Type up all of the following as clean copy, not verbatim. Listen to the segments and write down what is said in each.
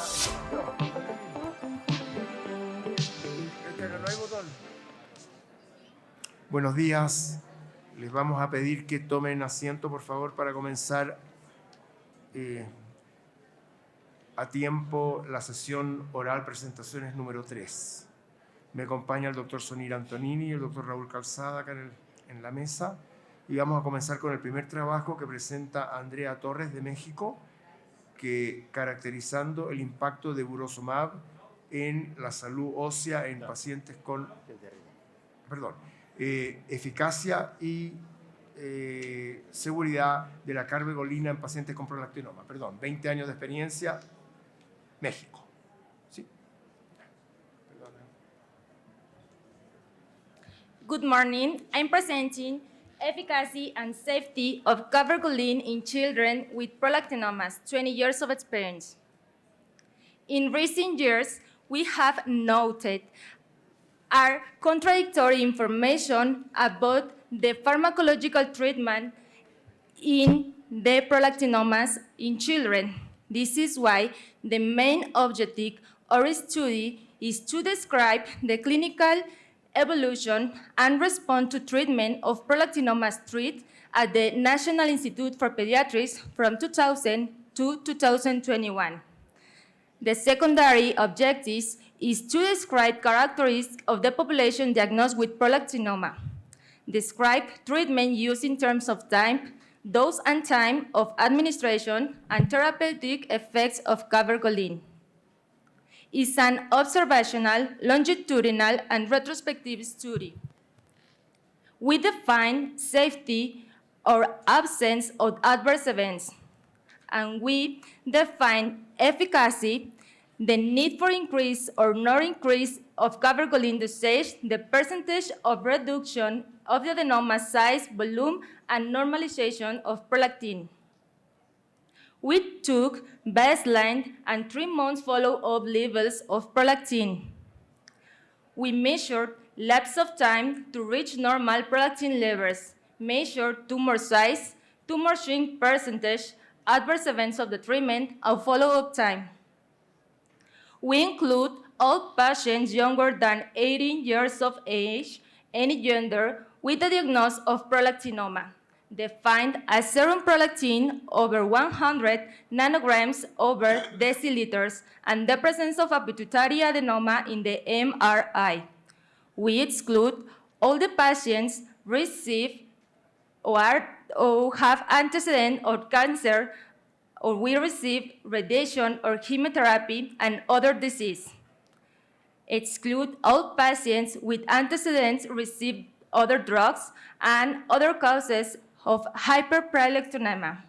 No hay botón. Buenos días. Les vamos a pedir que tomen asiento, por favor, para comenzar a tiempo la sesión oral presentaciones número 3. Me acompaña el doctor Sonir Antonini y el doctor Raúl Calzada acá en la mesa. Y vamos a comenzar con el primer trabajo que presenta Andrea Torres de México, que caracterizando el impacto de Burosumab en la salud ósea en pacientes con eficacia y seguridad de la carbegolina en pacientes con prolactinoma. 20 años de experiencia, México. ¿Sí? Good morning. I'm presenting efficacy and safety of cabergoline in children with prolactinomas, 20 years of experience. In recent years, we have noted are contradictory information about the pharmacological treatment in the prolactinomas in children. This is why the main objective of our study is to describe the clinical evolution and response to treatment of prolactinomas treated at the National Institute for Pediatrics from 2000 to 2021. The secondary objectives is to describe characteristics of the population diagnosed with prolactinoma, describe treatment used in terms of time, dose and time of administration, and therapeutic effects of cabergoline. It's an observational, longitudinal, and retrospective study. We define safety or absence of adverse events, and we define efficacy, the need for increase or not increase of cabergoline dosage, the percentage of reduction of the adenoma size, volume, and normalization of prolactin. We took baseline and 3 months follow-up levels of prolactin. We measured lapse of time to reach normal prolactin levels, measured tumor size, tumor shrink percentage, adverse events of the treatment, and follow-up time. We include all patients younger than 18 years of age, any gender, with a diagnosis of prolactinoma, defined as serum prolactin over 100 nanograms over deciliters, and the presence of a pituitary adenoma in the MRI. We exclude all the patients receive or have antecedent of cancer, or we receive radiation or chemotherapy and other disease. Exclude all patients with antecedents receive other drugs and other causes of hyperprolactinemia.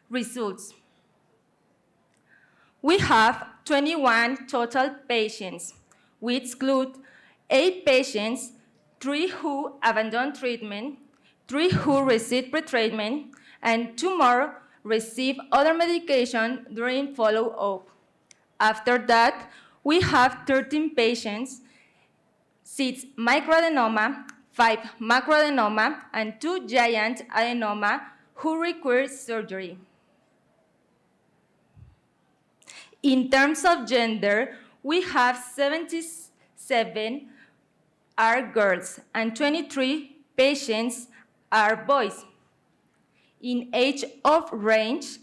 Results. We have 21 total patients. We exclude 8 patients, 3 who abandoned treatment, 3 who received pretreatment, and 2 more received other medication during follow-up. After that, we have 13 patients, 6 microadenoma, 5 macroadenoma, and 2 giant adenoma who require surgery. In terms of gender, we have 77 are girls and 23 patients are boys. In age of range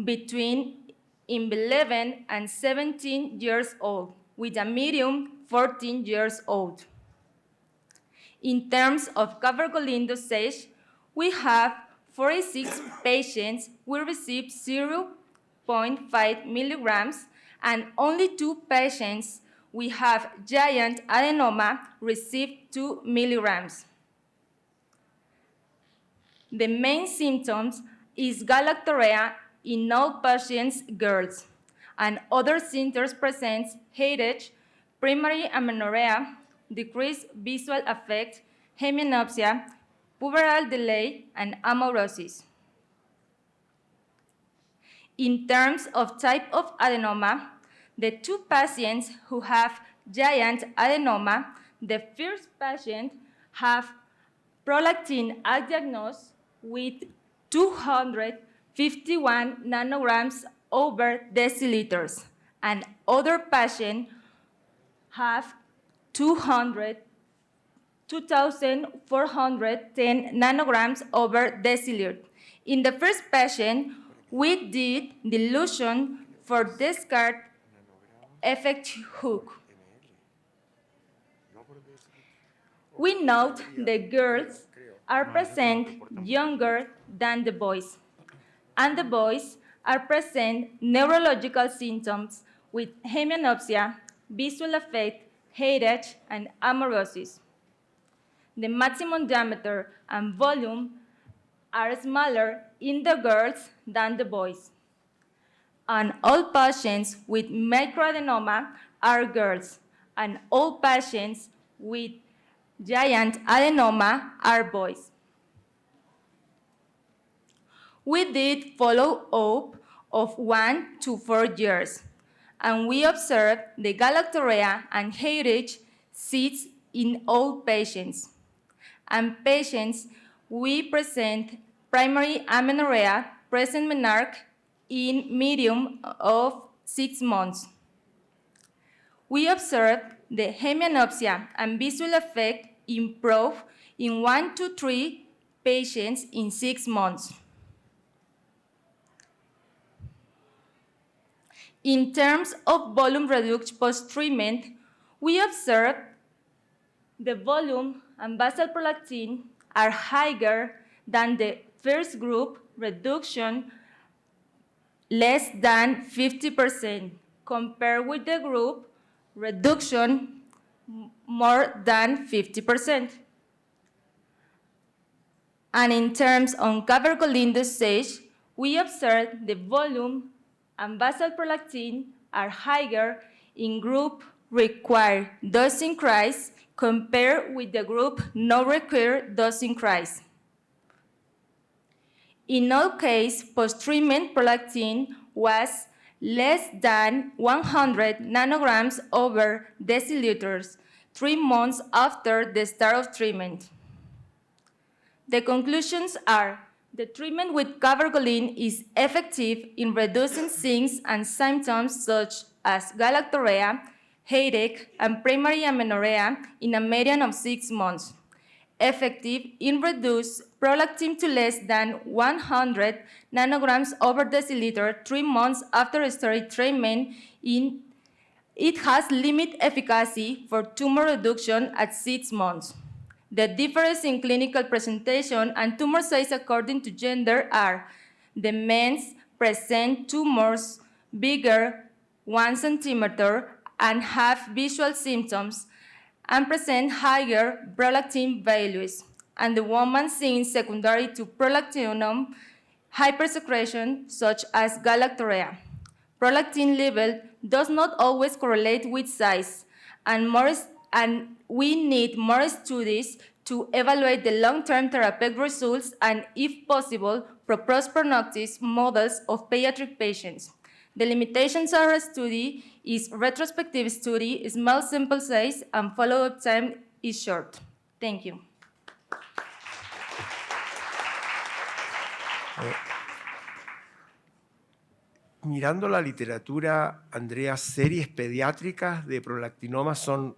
between 11 and 17 years old, with a medium 14 years old. In terms of cabergoline dosage, we have 46 patients who receive 0.5 milligrams, and only 2 patients we have giant adenoma receive 2 milligrams. The main symptoms is galactorrhea in all patients, girls, and other symptoms present headache, primary amenorrhea, decreased visual affect, hemianopsia, pubertal delay, and amaurosis. In terms of type of adenoma, the 2 patients who have giant adenoma, the first patient have prolactin at diagnosis with 251 nanograms over deciliters, and other patients have 2,410 nanograms over deciliter. In the first patient, we did dilution for Descartes effect hook. We note the girls are present younger than the boys, and the boys are present neurological symptoms with hemianopsia, visual effect, headache, and amaurosis. The maximum diameter and volume are smaller in the girls than the boys. And all patients with microadenoma are girls, and all patients with giant adenoma are boys. We did follow-up of 1 to 4 years, and we observed the galactorrhea and headache cysts in all patients. And patients, we present primary amenorrhea, present menarche in medium of 6 months. We observed the hemianopsia and visual effect improve in 1 to 3 patients in 6 months. In terms of volume reduction post-treatment, we observed the volume and basal prolactin are higher than the first group, reduction less than 50%, compared with the group reduction more than 50%. And in terms of cabergoline dosage, we observed the volume and basal prolactin are higher in group required dose increase compared with the group no required dose increase. In all cases, post-treatment prolactin was less than 100 nanograms over deciliters 3 months after the start of treatment. The conclusions are the treatment with cabergoline is effective in reducing signs and symptoms such as galactorrhea, headache, and primary amenorrhea in a median of 6 months. Effective in reduce prolactin to less than 100 nanograms over deciliter 3 months after steroid treatment. It has limited efficacy for tumor reduction at 6 months. The difference in clinical presentation and tumor size according to gender are the men present tumors bigger 1 centimeter and have visual symptoms and present higher prolactin values, and the woman seen secondary to prolactinum hypersecretion such as galactorrhea. Prolactin level does not always correlate with size, and we need more studies to evaluate the long-term therapeutic results and, if possible, propose prognostic models of pediatric patients. The limitations of our study is retrospective study, small sample size, and follow-up time is short. Thank you. Mirando la literatura, Andrea, series pediátricas de prolactinoma son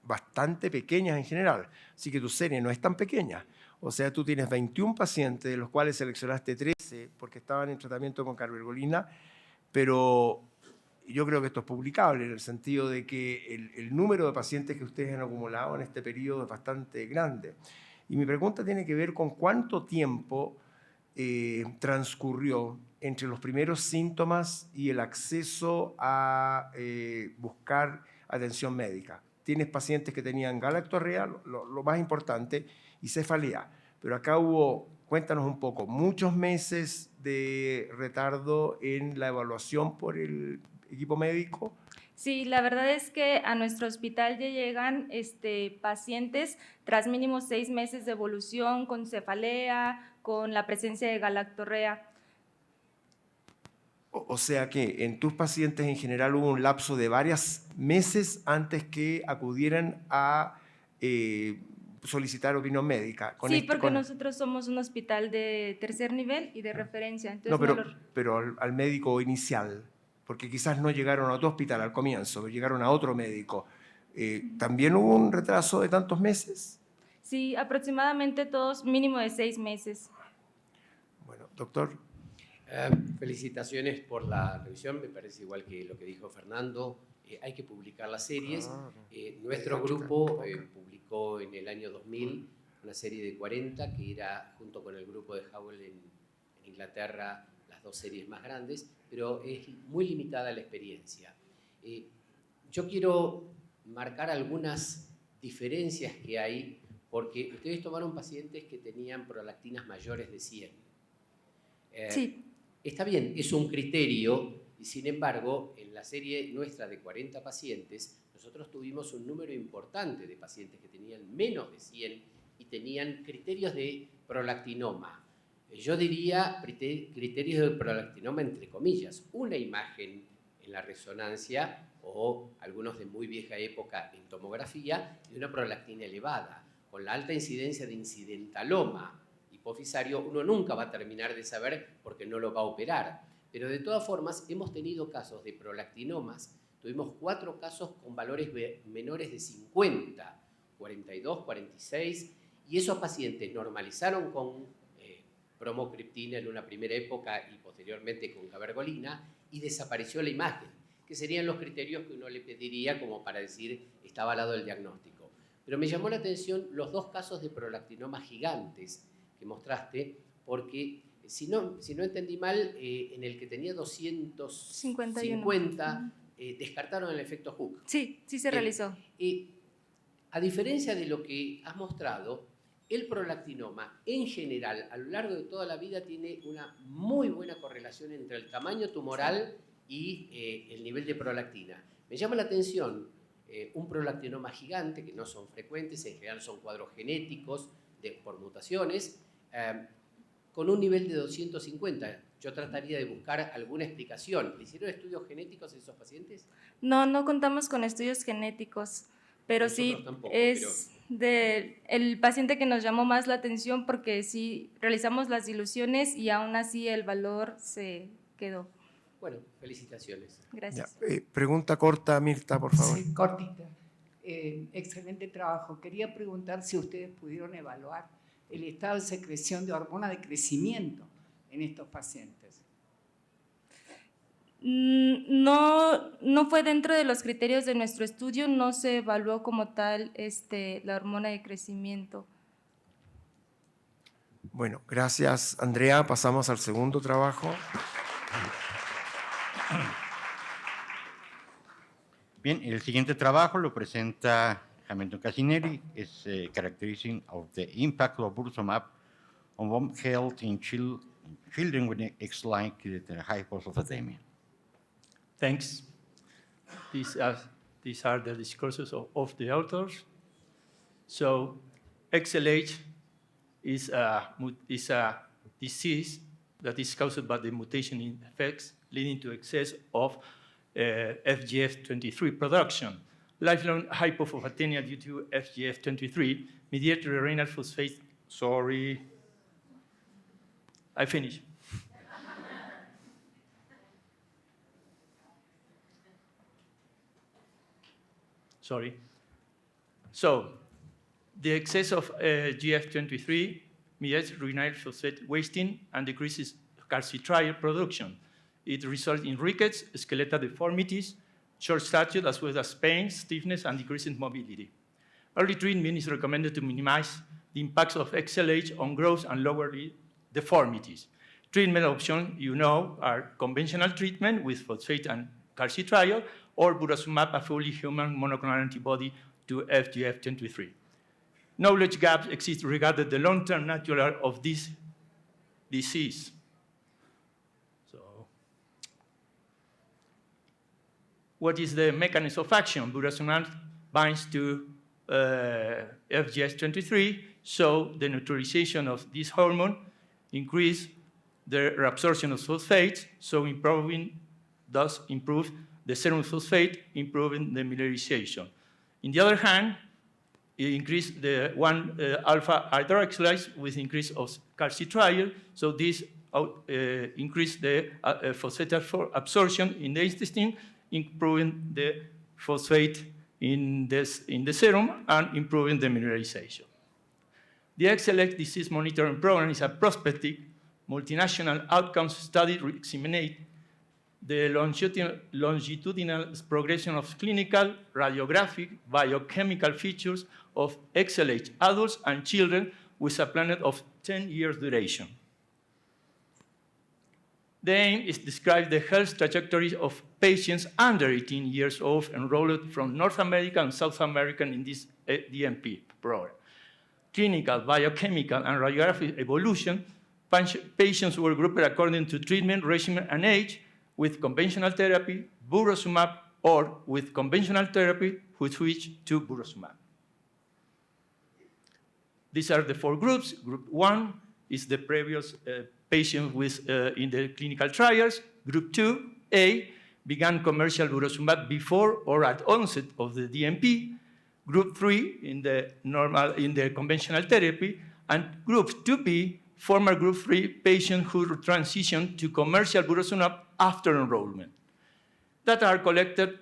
bastante pequeñas en general, así que tu serie no es tan pequeña. O sea, tú tienes 21 pacientes, de los cuales seleccionaste 13 porque estaban en tratamiento con cabergolina, pero yo creo que esto es publicable en el sentido de que el número de pacientes que ustedes han acumulado en este periodo es bastante grande. Y mi pregunta tiene que ver con cuánto tiempo transcurrió entre los primeros síntomas y el acceso a buscar atención médica. Tienes pacientes que tenían galactorrhea, lo más importante, y cefalea. Pero acá hubo, cuéntanos un poco, muchos meses de retardo en la evaluación por el equipo médico. Sí, la verdad es que a nuestro hospital ya llegan pacientes tras mínimo 6 meses de evolución con cefalea, con la presencia de galactorrhea. O sea que en tus pacientes en general hubo un lapso de varios meses antes que acudieran a solicitar opinión médica. Sí, porque nosotros somos un hospital de tercer nivel y de referencia. Entonces no, pero al médico inicial, porque quizás no llegaron a tu hospital al comienzo, llegaron a otro médico. ¿También hubo un retraso de tantos meses? Sí, aproximadamente todos mínimo de 6 meses. Bueno, doctor. Felicitaciones por la revisión, me parece igual que lo que dijo Fernando. Hay que publicar las series. Nuestro grupo publicó en el año 2000 una serie de 40 que era, junto con el grupo de Howell en Inglaterra, las 2 series más grandes, pero es muy limitada la experiencia. Yo quiero marcar algunas diferencias que hay, porque ustedes tomaron pacientes que tenían prolactinas mayores de 100. Sí. Está bien, es un criterio, y sin embargo, en la serie nuestra de 40 pacientes, nosotros tuvimos un número importante de pacientes que tenían menos de 100 y tenían criterios de prolactinoma. Yo diría criterios de prolactinoma entre comillas, una imagen en la resonancia o algunos de muy vieja época en tomografía de una prolactina elevada. Con la alta incidencia de incidentaloma hipofisario, uno nunca va a terminar de saber porque no lo va a operar. Pero de todas formas, hemos tenido casos de prolactinomas. Tuvimos 4 casos con valores menores de 50, 42, 46, y esos pacientes normalizaron con bromocriptina en una primera época y posteriormente con cabergolina, y desapareció la imagen, que serían los criterios que uno le pediría como para decir está avalado el diagnóstico. Pero me llamó la atención los 2 casos de prolactinomas gigantes que mostraste, porque si no entendí mal, en el que tenía 250, descartaron el efecto Hook. Sí, sí se realizó. A diferencia de lo que has mostrado, el prolactinoma en general, a lo largo de toda la vida, tiene una muy buena correlación entre el tamaño tumoral y el nivel de prolactina. Me llama la atención un prolactinoma gigante, que no son frecuentes, en general son cuadros genéticos por mutaciones, con un nivel de 250. Yo trataría de buscar alguna explicación. ¿Le hicieron estudios genéticos a esos pacientes? No, no contamos con estudios genéticos, pero nosotros sí tampoco, el paciente que nos llamó más la atención porque sí realizamos las diluciones y aún así el valor se quedó. Bueno, felicitaciones. Gracias. Pregunta corta, Mirta, por favor. Sí, cortita. Excelente trabajo. Quería preguntar si ustedes pudieron evaluar el estado de secreción de hormona de crecimiento en estos pacientes. No fue dentro de los criterios de nuestro estudio, no se evaluó como tal la hormona de crecimiento. Bueno, gracias, Andrea. Pasamos al segundo trabajo. Bien, el siguiente trabajo lo presenta Hamilton Cassinelli, es Characterizing of the Impact of Bursomab on Bone Health in Children with X-linked hypophosphatemia. Thanks. These are the discourses of the authors. So, XLH is a disease that is caused by the mutation in effects leading to excess of FGF23 production. Lifelong hypophosphatemia due to FGF23 mediated renal phosphate. Sorry, I finish. Sorry. So, the excess of GF23 mediates renal phosphate wasting and decreases calcitriol production. It results in rickets, skeletal deformities, short stature, as well as pain, stiffness, and decreasing mobility. Early treatment is recommended to minimize the impacts of XLH on growth and lower deformities. Treatment options, are conventional treatment with phosphate and calcitriol, or burosumab, a fully human monoclonal antibody to FGF23. Knowledge gaps exist regarding the long-term nature of this disease. What is the mechanism of action? Burosumab binds to FGF23, so the neutralization of this hormone increases the reabsorption of phosphate, so thus improve the serum phosphate, improving the mineralization. On the other hand, increase the 1-alpha hydroxylase with increase of calcitriol. So this increase the phosphates absorption in the intestine, improving the phosphate in the serum and improving the mineralization. The XLX disease monitoring program is a prospective multinational outcomes study to examine the longitudinal progression of clinical, radiographic, biochemical features of XLH adults and children with a planet of 10 years duration. The aim is to describe the health trajectories of patients under 18 years old enrolled from North America and South America in this DMP program. Clinical, biochemical, and radiographic evolution, patients were grouped according to treatment regimen and age, with conventional therapy, burosumab, or with conventional therapy, who switched to burosumab. These are the 4 groups. Group 1 is the previous patient with, in the clinical trials. Group 2A began commercial burosumab before or at onset of the DMP. Group 3 in the conventional therapy, and Group 2B, former Group 3 patient who transitioned to commercial burosumab after enrollment. That are collected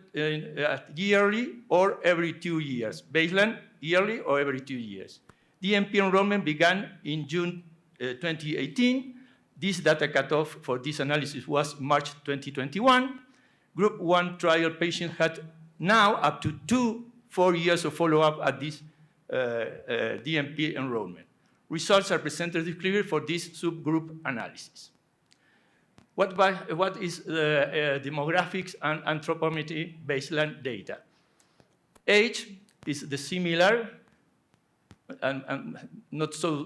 yearly or every 2 years, baseline yearly or every 2 years. DMP enrollment began in June 2018. This data cutoff for this analysis was March 2021. Group 1 trial patient had now up to 4 years of follow-up at this DMP enrollment. Results are presented clearly for this subgroup analysis. What is the demographics and anthropometry baseline data? Age is the similar and not so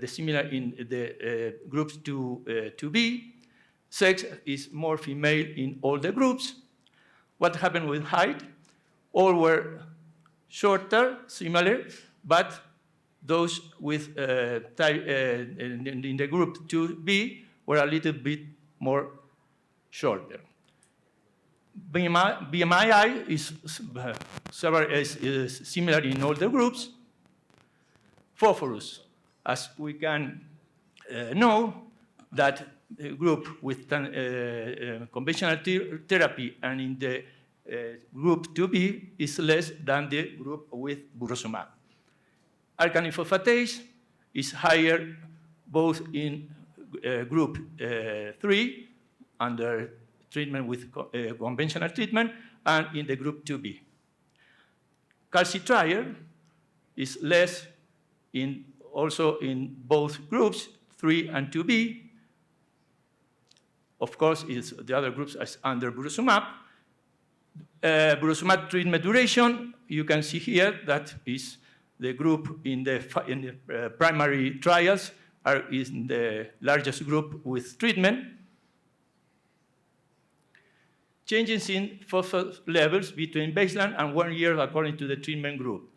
dissimilar in the groups 2B. Sex is more female in all the groups. What happened with height? All were shorter, similar, but those with in the group 2B were a little bit more shorter. BMI is similar in all the groups. Phosphorus, as we can know, that the group with conventional therapy and in the group 2B is less than the group with burosumab. Alkaline phosphatase is higher both in group 3 under treatment with conventional treatment and in the group 2B. Calcitriol is less also in both groups 3 and 2B. Of course, the other groups as under burosumab. Burosumab treatment duration, you can see here that is the group in the primary trials is the largest group with treatment. Changes in phosphorus levels between baseline and 1 year according to the treatment group.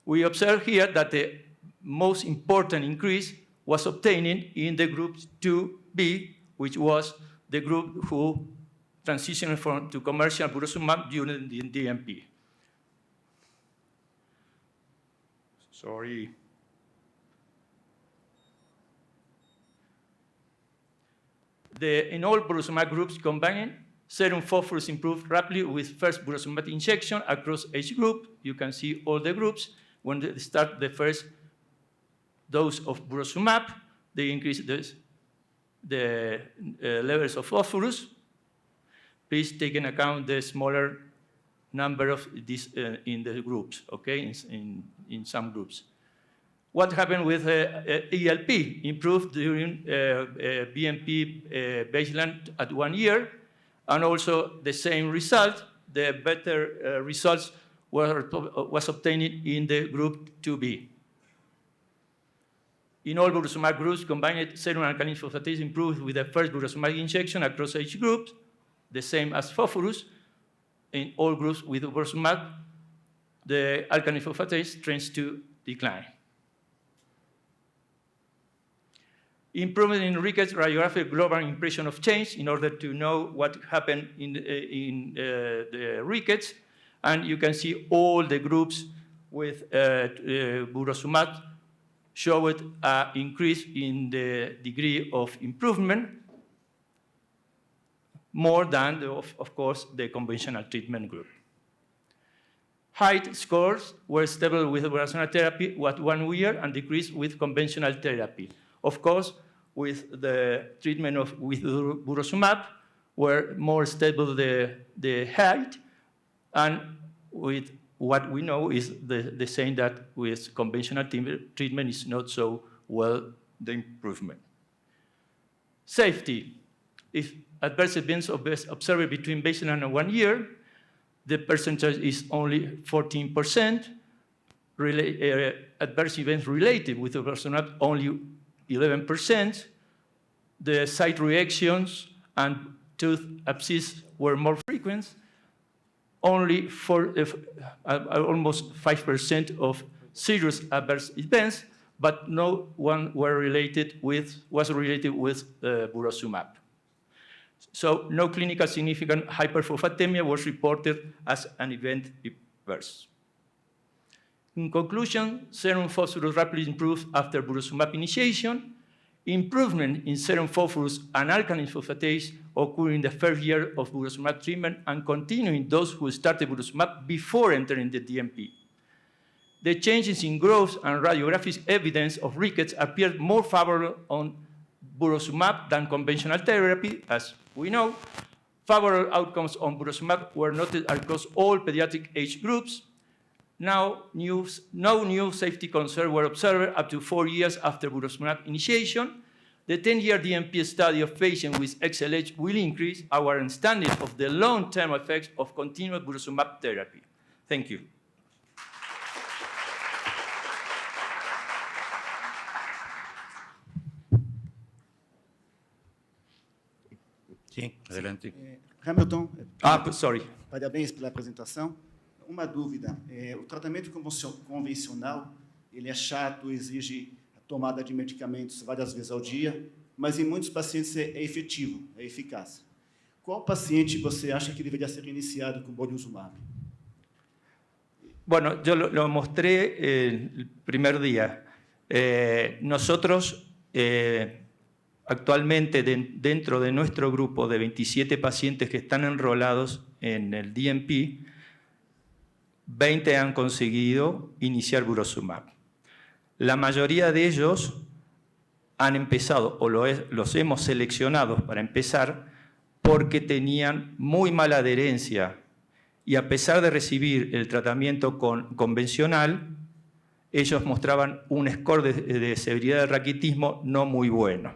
We observe here that the most important increase was obtained in the group 2B, which was the group who transitioned to commercial burosumab during the DMP. Sorry. In all burosumab groups combined, serum phosphorus improved rapidly with first burosumab injection across each group. You can see all the groups. When they start the first dose of burosumab, they increase the levels of phosphorus. Please take into account the smaller number of these in the groups, okay, in some groups. What happened with ELP? Improved during BMP baseline at 1 year, and also the same result, the better results was obtained in the group 2B. In all burosumab groups, combined serum alkaline phosphatase improved with the first burosumab injection across each group, the same as phosphorus. In all groups with burosumab, the alkaline phosphatase tends to decline. Improvement in Ricketts radiographic global impression of change in order to know what happened in the Ricketts. And you can see all the groups with Burosumab showed an increase in the degree of improvement more than, of course, the conventional treatment group. Height scores were stable with Burosumab therapy at 1 year and decreased with conventional therapy. Of course, with the treatment with Burosumab, were more stable the height, and with what we know is the same that with conventional treatment is not so well the improvement. Safety. If adverse events observed between baseline and 1 year, the percentage is only 14%. Adverse events related with Burosumab only 11%. The site reactions and tooth abscess were more frequent. Only almost 5% of serious adverse events, but no one was related with Burosumab. So no clinical significant hyperphosphatemia was reported as an event adverse. In conclusion, serum phosphorus rapidly improved after Burosumab initiation. Improvement in serum phosphorus and alkaline phosphatase occurred in the first year of Burosumab treatment and continuing those who started Burosumab before entering the DMP. The changes in growth and radiographic evidence of rickets appeared more favorable on Burosumab than conventional therapy, as we know. Favorable outcomes on Burosumab were noted across all pediatric age groups. No new safety concerns were observed up to 4 years after Burosumab initiation. The 10-year DMP study of patients with XLH will increase our understanding of the long-term effects of continued Burosumab therapy. Thank you. Sí, adelante. Hamilton, Sorry. parabéns pela apresentação. Uma dúvida, o tratamento convencional, ele é chato, exige a tomada de medicamentos várias vezes ao dia, mas em muitos pacientes é efetivo, é eficaz. Qual paciente você acha que deveria ser iniciado com Burosumab? Bueno, yo lo mostré el primer día. Nosotros actualmente dentro de nuestro grupo de 27 pacientes que están enrolados en el DMP, 20 han conseguido iniciar Burosumab. La mayoría de ellos han empezado, o los hemos seleccionado para empezar, porque tenían muy mala adherencia y a pesar de recibir el tratamiento convencional, ellos mostraban un score de severidad de raquitismo no muy bueno.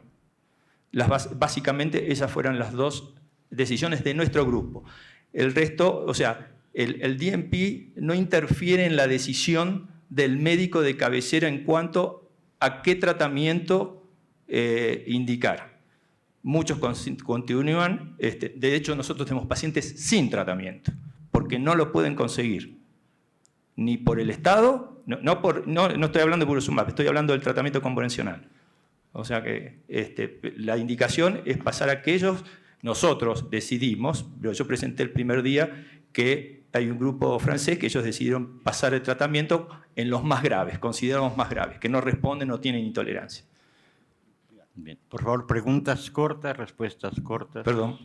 Básicamente esas fueron las dos decisiones de nuestro grupo. El resto, o sea, el DMP no interfiere en la decisión del médico de cabecera en cuanto a qué tratamiento indicar. Muchos continúan, de hecho nosotros tenemos pacientes sin tratamiento, porque no lo pueden conseguir, ni por el Estado, no estoy hablando de Burosumab, estoy hablando del tratamiento convencional. O sea que la indicación es pasar a aquellos, nosotros decidimos, yo presenté el primer día que hay un grupo francés que ellos decidieron pasar el tratamiento en los más graves, consideramos más graves, que no responden, no tienen intolerancia. Bien. Por favor, preguntas cortas, respuestas cortas. Perdón.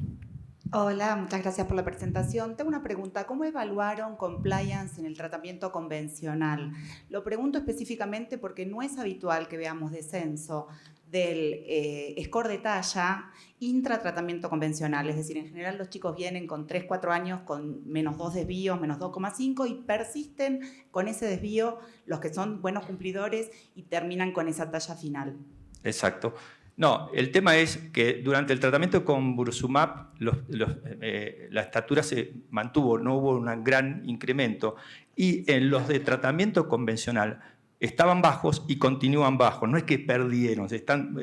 Hola, muchas gracias por la presentación. Tengo una pregunta. ¿Cómo evaluaron compliance en el tratamiento convencional? Lo pregunto específicamente porque no es habitual que veamos descenso del score de talla intratratamiento convencional. Es decir, en general los chicos vienen con 3, 4 años con -2 desvíos, -2,5 y persisten con ese desvío los que son buenos cumplidores y terminan con esa talla final. Exacto. No, el tema es que durante el tratamiento con Burosumab la estatura se mantuvo, no hubo un gran incremento. Y en los de tratamiento convencional estaban bajos y continúan bajos. No es que perdieron, están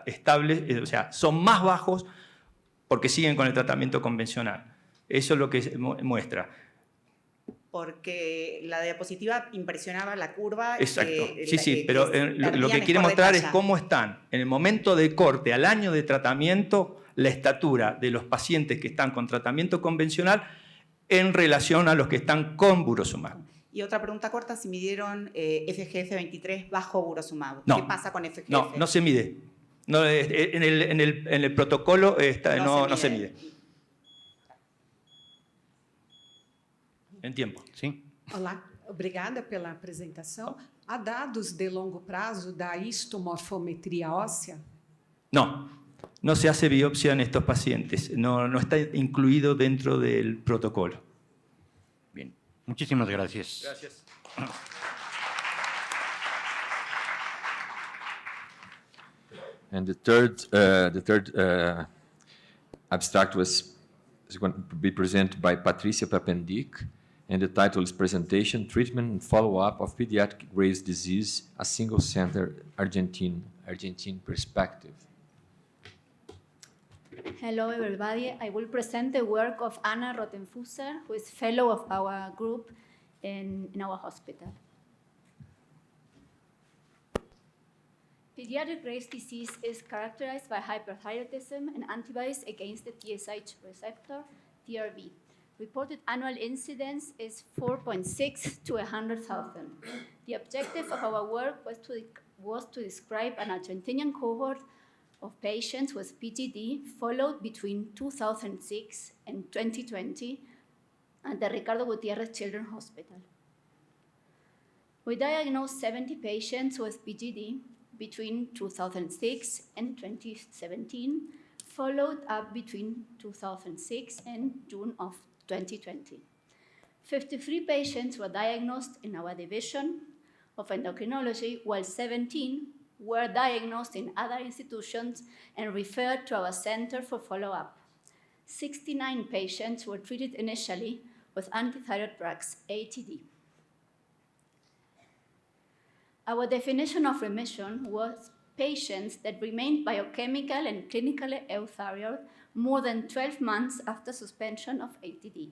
estables, o sea, son más bajos porque siguen con el tratamiento convencional. Eso es lo que muestra. Porque la diapositiva impresionaba la curva. Exacto, sí, pero lo que quiere mostrar es cómo están. En el momento de corte, al año de tratamiento, la estatura de los pacientes que están con tratamiento convencional en relación a los que están con Burosumab. Y otra pregunta corta, si midieron FGF23 bajo burosumab. No. ¿Qué pasa con FGF? No, no se mide. No, en el protocolo no se mide. Em tempo. Sí. Olá, obrigada pela apresentação. Há dados de longo prazo da histomorfometria óssea? No, no se hace biopsia en estos pacientes. No está incluido dentro del protocolo. Bien. Muchísimas gracias. Gracias. And the third abstract is going to be presented by Patricia Papendick, and the title is Presentation, Treatment, and Follow-up of Pediatric Graves' Disease, a Single-Center Argentine Perspective. Hello, everybody. I will present the work of Anna Rothenfusser, who is fellow of our group in our hospital. Pediatric Graves' disease is characterized by hyperthyroidism and antibodies against the TSH receptor, TRV. Reported annual incidence is 4.6 to 100,000. The objective of our work was to describe an Argentinian cohort of patients with PGD followed between 2006 and 2020 at the Ricardo Gutierrez Children's Hospital. We diagnosed 70 patients with PGD between 2006 and 2017, followed up between 2006 and June of 2020. 53 patients were diagnosed in our division of endocrinology, while 17 were diagnosed in other institutions and referred to our center for follow-up. 69 patients were treated initially with antithyroid drugs, ATD. Our definition of remission was patients that remained biochemical and clinically euthyroid more than 12 months after suspension of ATD.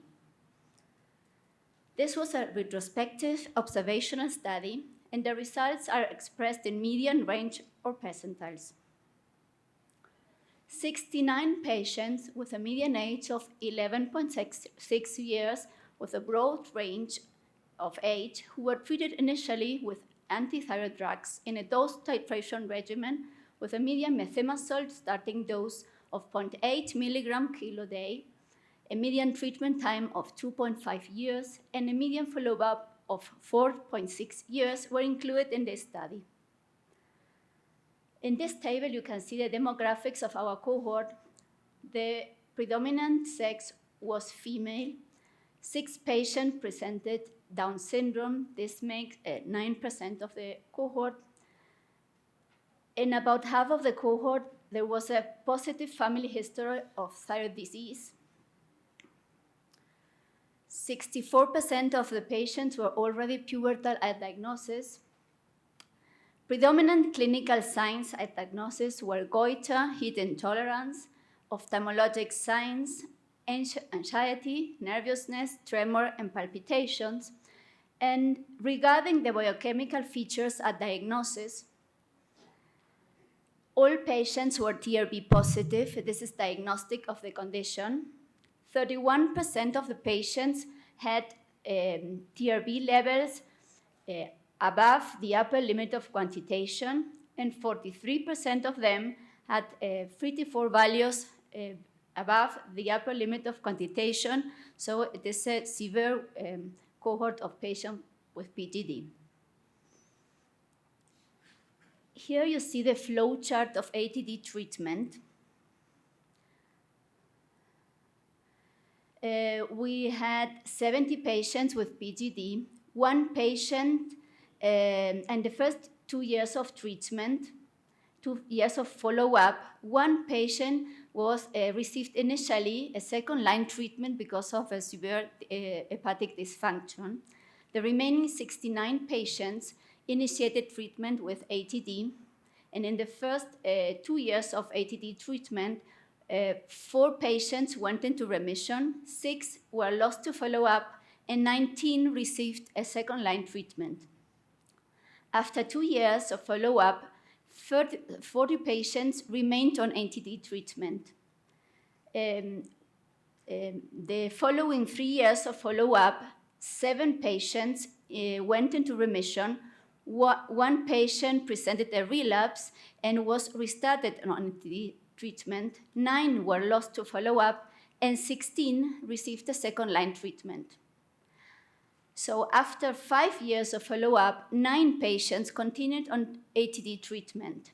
This was a retrospective observational study, and the results are expressed in median range or percentiles. 69 patients with a median age of 11.6 years with a broad range of age who were treated initially with antithyroid drugs in a dose titration regimen with a median methimazole starting dose of 0.8 milligram kilo day, a median treatment time of 2.5 years, and a median follow-up of 4.6 years were included in this study. In this table, you can see the demographics of our cohort. The predominant sex was female. 6 patients presented Down syndrome. This makes 9% of the cohort. In about half of the cohort, there was a positive family history of thyroid disease. 64% of the patients were already pubertal at diagnosis. Predominant clinical signs at diagnosis were goiter, heat intolerance, ophthalmologic signs, anxiety, nervousness, tremor, and palpitations. And regarding the biochemical features at diagnosis, all patients were TRV positive. This is diagnostic of the condition. 31% of the patients had TRV levels above the upper limit of quantitation, and 43% of them had 3-4 values above the upper limit of quantitation, so it is a severe cohort of patients with PGD. Here you see the flow chart of ATD treatment. We had 70 patients with PGD, 1 patient, and the first 2 years of treatment, 2 years of follow-up, 1 patient was received initially a second-line treatment because of a severe hepatic dysfunction. The remaining 69 patients initiated treatment with ATD, and in the first 2 years of ATD treatment, 4 patients went into remission, 6 were lost to follow-up, and 19 received a second-line treatment. After 2 years of follow-up, 40 patients remained on ATD treatment. The following 3 years of follow-up, 7 patients went into remission. One patient presented a relapse and was restarted on the treatment. 9 were lost to follow-up, and 16 received a second-line treatment. So after 5 years of follow-up, 9 patients continued on ATD treatment.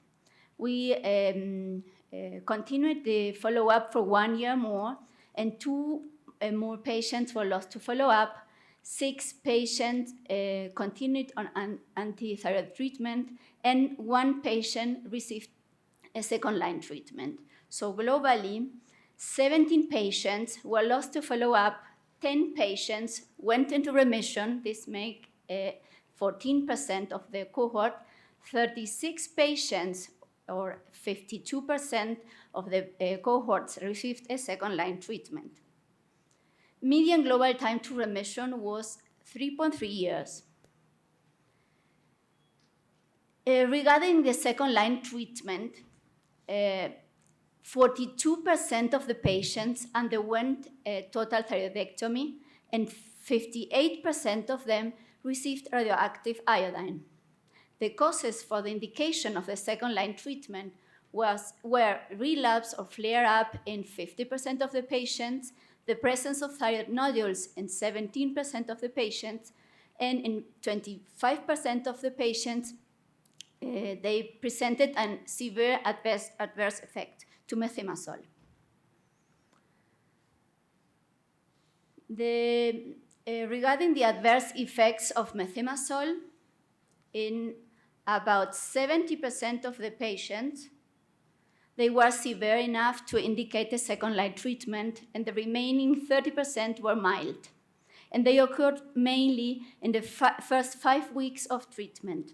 We continued the follow-up for 1 year more, and 2 more patients were lost to follow-up. 6 patients continued on antithyroid treatment, and 1 patient received a second-line treatment. So globally, 17 patients were lost to follow-up, 10 patients went into remission. This makes 14% of the cohort. 36 patients, or 52% of the cohorts, received a second-line treatment. Median global time to remission was 3.3 years. Regarding the second-line treatment, 42% of the patients underwent a total thyroidectomy, and 58% of them received radioactive iodine. The causes for the indication of the second-line treatment were relapse or flare-up in 50% of the patients, the presence of thyroid nodules in 17% of the patients, and in 25% of the patients, they presented a severe adverse effect to methimazole. Regarding the adverse effects of methimazole, in about 70% of the patients, they were severe enough to indicate a second-line treatment, and the remaining 30% were mild. And they occurred mainly in the first 5 weeks of treatment.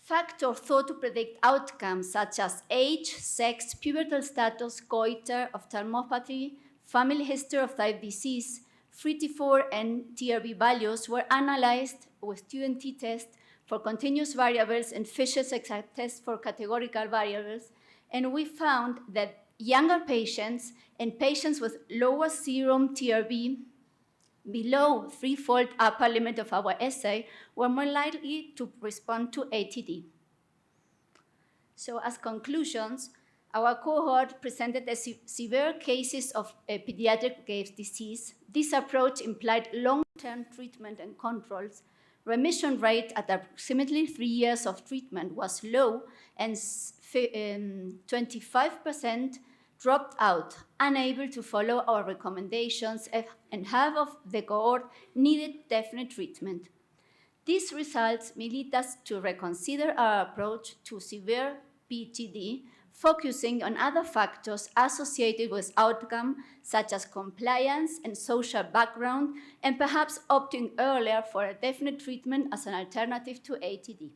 Factors thought to predict outcomes such as age, sex, pubertal status, goiter, ophthalmopathy, family history of thyroid disease, free T4 and TRV values were analyzed with QNT tests for continuous variables and Fisher's exact test for categorical variables, and we found that younger patients and patients with lower serum TRV below 3-fold upper limit of our assay were more likely to respond to ATD. So as conclusions, our cohort presented severe cases of pediatric Graves' disease. This approach implied long-term treatment and controls. Remission rate at approximately 3 years of treatment was low, and 25% dropped out, unable to follow our recommendations, and half of the cohort needed definite treatment. These results may lead us to reconsider our approach to severe PTD, focusing on other factors associated with outcome, such as compliance and social background, and perhaps opting earlier for a definite treatment as an alternative to ATD.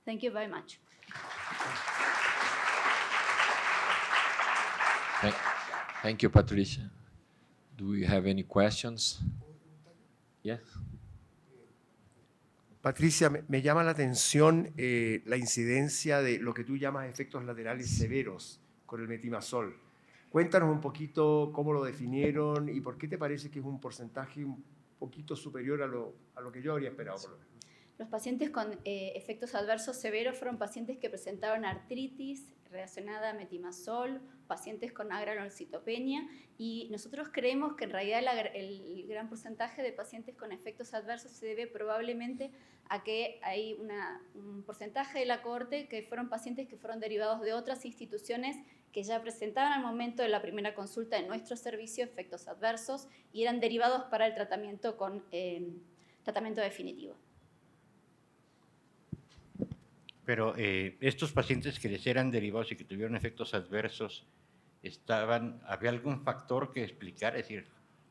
Thank you very much. Thank you, Patricia. Do we have any questions? Yes. Patricia, me llama la atención la incidencia de lo que tú llamas efectos laterales severos con el metimazol. Cuéntanos un poquito cómo lo definieron y por qué te parece que es un porcentaje un poquito superior a lo que yo habría esperado. Por lo menos. Los pacientes con efectos adversos severos fueron pacientes que presentaron artritis relacionada a metimazol, pacientes con agranulocitopenia, y nosotros creemos que en realidad el gran porcentaje de pacientes con efectos adversos se debe probablemente a que hay un porcentaje de la cohorte que fueron pacientes que fueron derivados de otras instituciones que ya presentaban al momento de la primera consulta en nuestro servicio efectos adversos y eran derivados para el tratamiento con tratamiento definitivo. Pero estos pacientes que les eran derivados y que tuvieron efectos adversos, ¿había algún factor que explicar? Es decir,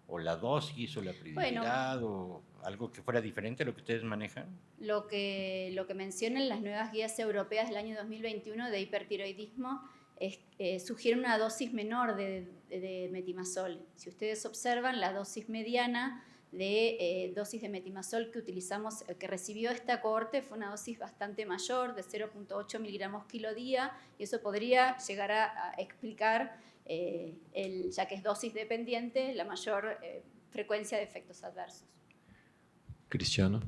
o la dosis, o la prioridad, o algo que fuera diferente a lo que ustedes manejan. Lo que mencionan las nuevas guías europeas del año 2021 de hipertiroidismo sugiere una dosis menor de metimazol. Si ustedes observan, la dosis mediana de dosis de metimazol que utilizamos, que recibió esta cohorte, fue una dosis bastante mayor, de 0.8 miligramos kilo día, y eso podría llegar a explicar, ya que es dosis dependiente, la mayor frecuencia de efectos adversos. Cristiano.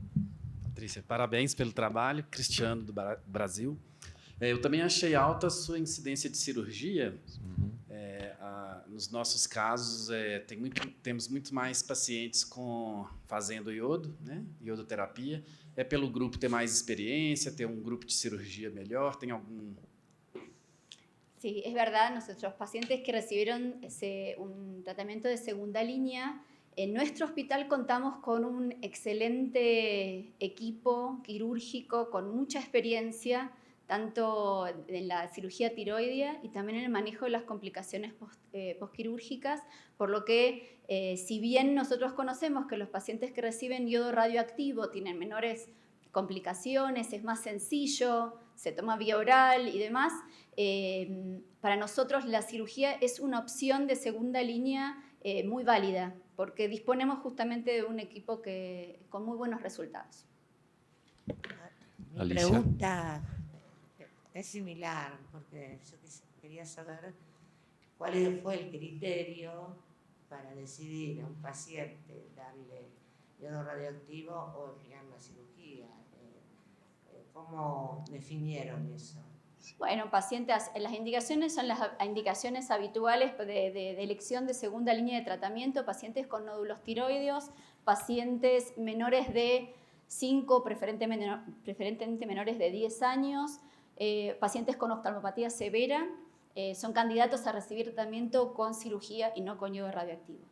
Patrícia, parabéns pelo trabalho. Cristiano, do Brasil. Eu também achei alta a sua incidência de cirurgia. Nos nossos casos, temos muito mais pacientes fazendo iodo, né? Iodoterapia. É pelo grupo ter mais experiência, ter um grupo de cirurgia melhor? Tem algum... Sí, es verdad, nuestros pacientes que recibieron un tratamiento de segunda línea, en nuestro hospital contamos con un excelente equipo quirúrgico con mucha experiencia, tanto en la cirugía tiroidea y también en el manejo de las complicaciones postquirúrgicas, por lo que si bien nosotros conocemos que los pacientes que reciben yodo radioactivo tienen menores complicaciones, es más sencillo, se toma vía oral y demás, para nosotros la cirugía es una opción de segunda línea muy válida, porque disponemos justamente de un equipo con muy buenos resultados. Mi Alicia. pregunta es similar, porque yo quería saber cuál fue el criterio para decidir a un paciente darle yodo radioactivo o emplear la cirugía. ¿Cómo definieron eso? Bueno, pacientes, las indicaciones son las indicaciones habituales de elección de segunda línea de tratamiento, pacientes con nódulos tiroideos, pacientes menores de 5, preferentemente menores de 10 años, pacientes con oftalmopatía severa, son candidatos a recibir tratamiento con cirugía y no con yodo radioactivo.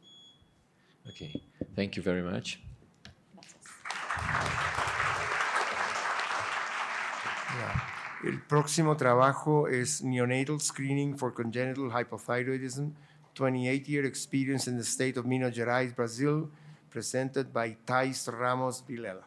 Okay, thank you very much. El próximo trabajo es Neonatal Screening for Congenital Hypothyroidism, 28-year experience in the state of Minas Gerais, Brazil, presented by Thais Ramos Vilela.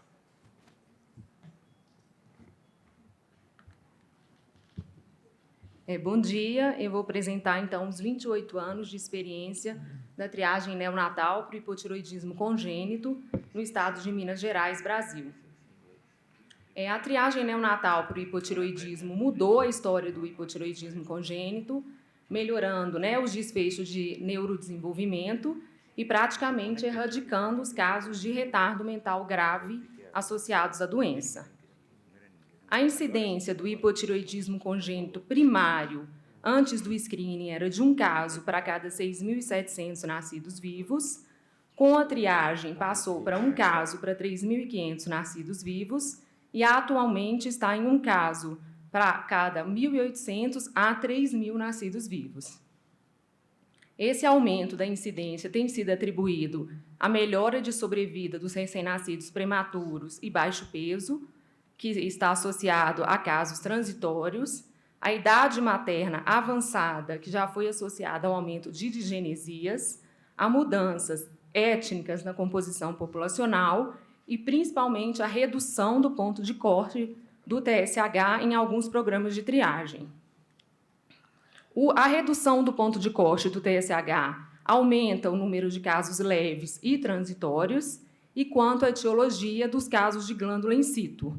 Bom dia, eu vou apresentar então os 28 anos de experiência da triagem neonatal para o hipotiroidismo congênito no estado de Minas Gerais, Brasil. A triagem neonatal para o hipotiroidismo mudou a história do hipotiroidismo congênito, melhorando, os desfechos de neurodesenvolvimento e praticamente erradicando os casos de retardo mental grave associados à doença. A incidência do hipotiroidismo congênito primário antes do screening era de um caso para cada 6.700 nascidos vivos. Com a triagem, passou para um caso para 3.500 nascidos vivos e atualmente está em um caso para cada 1.800 a 3.000 nascidos vivos. Esse aumento da incidência tem sido atribuído à melhora de sobrevida dos recém-nascidos prematuros e baixo peso, que está associado a casos transitórios, a idade materna avançada, que já foi associada ao aumento de disgenesias, a mudanças étnicas na composição populacional e, principalmente, a redução do ponto de corte do TSH em alguns programas de triagem. A redução do ponto de corte do TSH aumenta o número de casos leves e transitórios e quanto à etiologia dos casos de glândula in situ.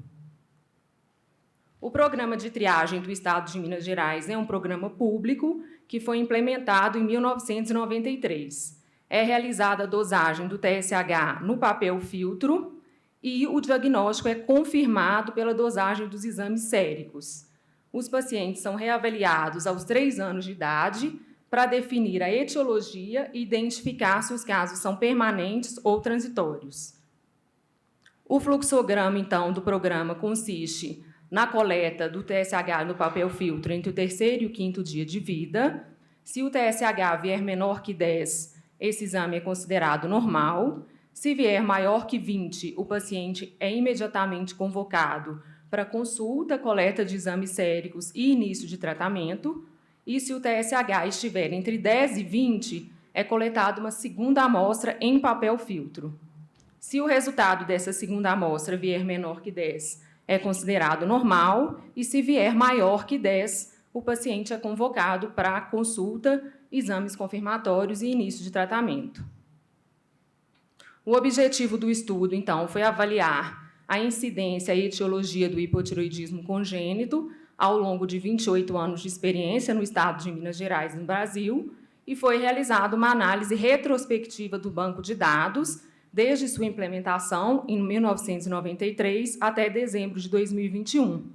O programa de triagem do Estado de Minas Gerais é um programa público que foi implementado em 1993. É realizada a dosagem do TSH no papel filtro e o diagnóstico é confirmado pela dosagem dos exames séricos. Os pacientes são reavaliados aos 3 anos de idade para definir a etiologia e identificar se os casos são permanentes ou transitórios. O fluxograma, então, do programa consiste na coleta do TSH no papel filtro entre o 3º e o 5º dia de vida. Se o TSH vier menor que 10, esse exame é considerado normal. Se vier maior que 20, o paciente é imediatamente convocado para consulta, coleta de exames séricos e início de tratamento. E se o TSH estiver entre 10 e 20, é coletada uma segunda amostra em papel filtro. Se o resultado dessa segunda amostra vier menor que 10, é considerado normal, e se vier maior que 10, o paciente é convocado para consulta, exames confirmatórios e início de tratamento. O objetivo do estudo, então, foi avaliar a incidência e etiologia do hipotiroidismo congênito ao longo de 28 anos de experiência no estado de Minas Gerais, no Brasil, e foi realizada uma análise retrospectiva do banco de dados, desde sua implementação, em 1993, até dezembro de 2021.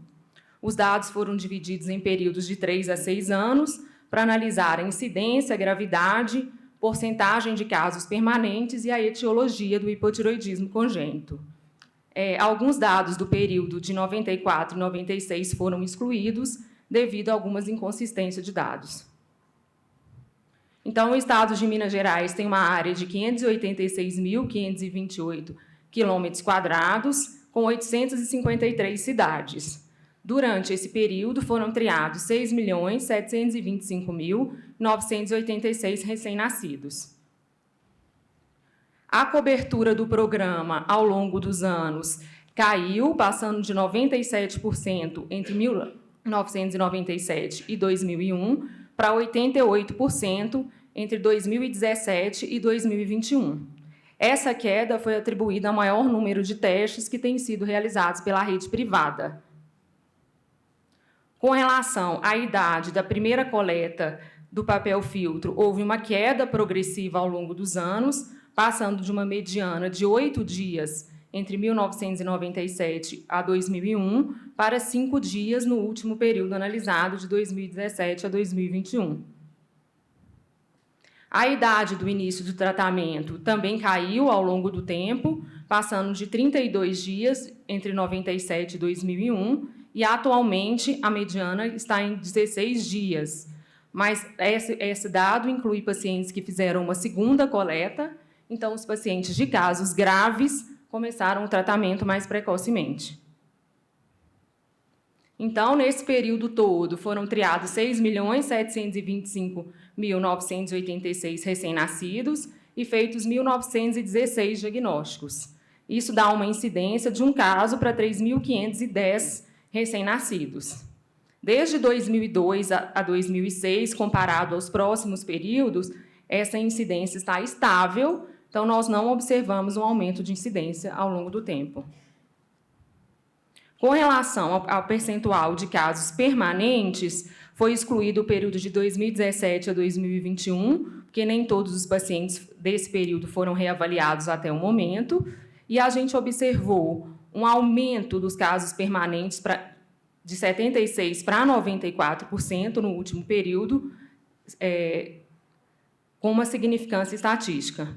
Os dados foram divididos em períodos de 3 a 6 anos, para analisar a incidência, a gravidade, porcentagem de casos permanentes e a etiologia do hipotireoidismo congênito. Alguns dados do período de 94 e 96 foram excluídos devido a algumas inconsistências de dados. Então, o estado de Minas Gerais tem uma área de 586.528 quilômetros quadrados, com 853 cidades. Durante esse período, foram triados 6.725.986 recém-nascidos. A cobertura do programa, ao longo dos anos, caiu, passando de 97% entre 1997 e 2001 para 88% entre 2017 e 2021. Essa queda foi atribuída ao maior número de testes que têm sido realizados pela rede privada. Com relação à idade da primeira coleta do papel filtro, houve uma queda progressiva ao longo dos anos, passando de uma mediana de 8 dias entre 1997 a 2001 para 5 dias no último período analisado, de 2017 a 2021. A idade do início do tratamento também caiu ao longo do tempo, passando de 32 dias entre 97 e 2001, e atualmente a mediana está em 16 dias. Mas esse dado inclui pacientes que fizeram uma segunda coleta, então os pacientes de casos graves começaram o tratamento mais precocemente. Então, nesse período todo, foram triados 6.725.986 recém-nascidos e feitos 1.916 diagnósticos. Isso dá uma incidência de um caso para 3.510 recém-nascidos. Desde 2002 a 2006, comparado aos próximos períodos, essa incidência está estável, então nós não observamos um aumento de incidência ao longo do tempo. Com relação ao percentual de casos permanentes, foi excluído o período de 2017 a 2021, porque nem todos os pacientes desse período foram reavaliados até o momento, e a gente observou um aumento dos casos permanentes de 76% para 94% no último período, com uma significância estatística.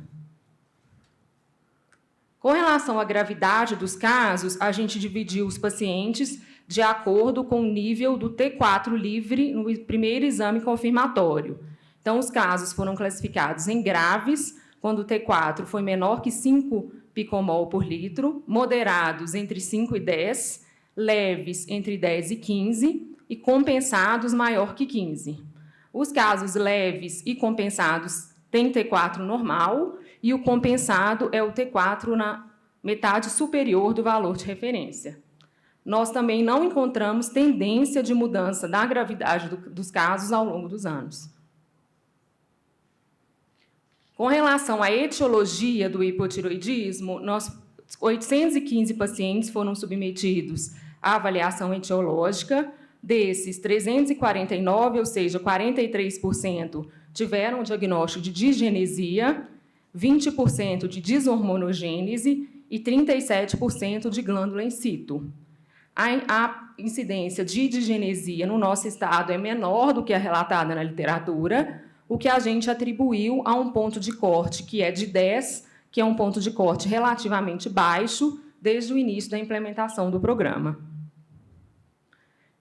Com relação à gravidade dos casos, a gente dividiu os pacientes de acordo com o nível do T4 livre no primeiro exame confirmatório. Então, os casos foram classificados em graves, quando o T4 foi menor que 5 picomol por litro, moderados entre 5 e 10, leves entre 10 e 15 e compensados maior que 15. Os casos leves e compensados têm T4 normal e o compensado é o T4 na metade superior do valor de referência. Nós também não encontramos tendência de mudança da gravidade dos casos ao longo dos anos. Com relação à etiologia do hipotireoidismo, 815 pacientes foram submetidos à avaliação etiológica. Desses, 349, ou seja, 43%, tiveram o diagnóstico de disgenesia, 20% de deshormonogênese e 37% de glândula in situ. A incidência de disgenesia no nosso estado é menor do que a relatada na literatura, o que a gente atribuiu a um ponto de corte que é de 10, que é um ponto de corte relativamente baixo desde o início da implementação do programa.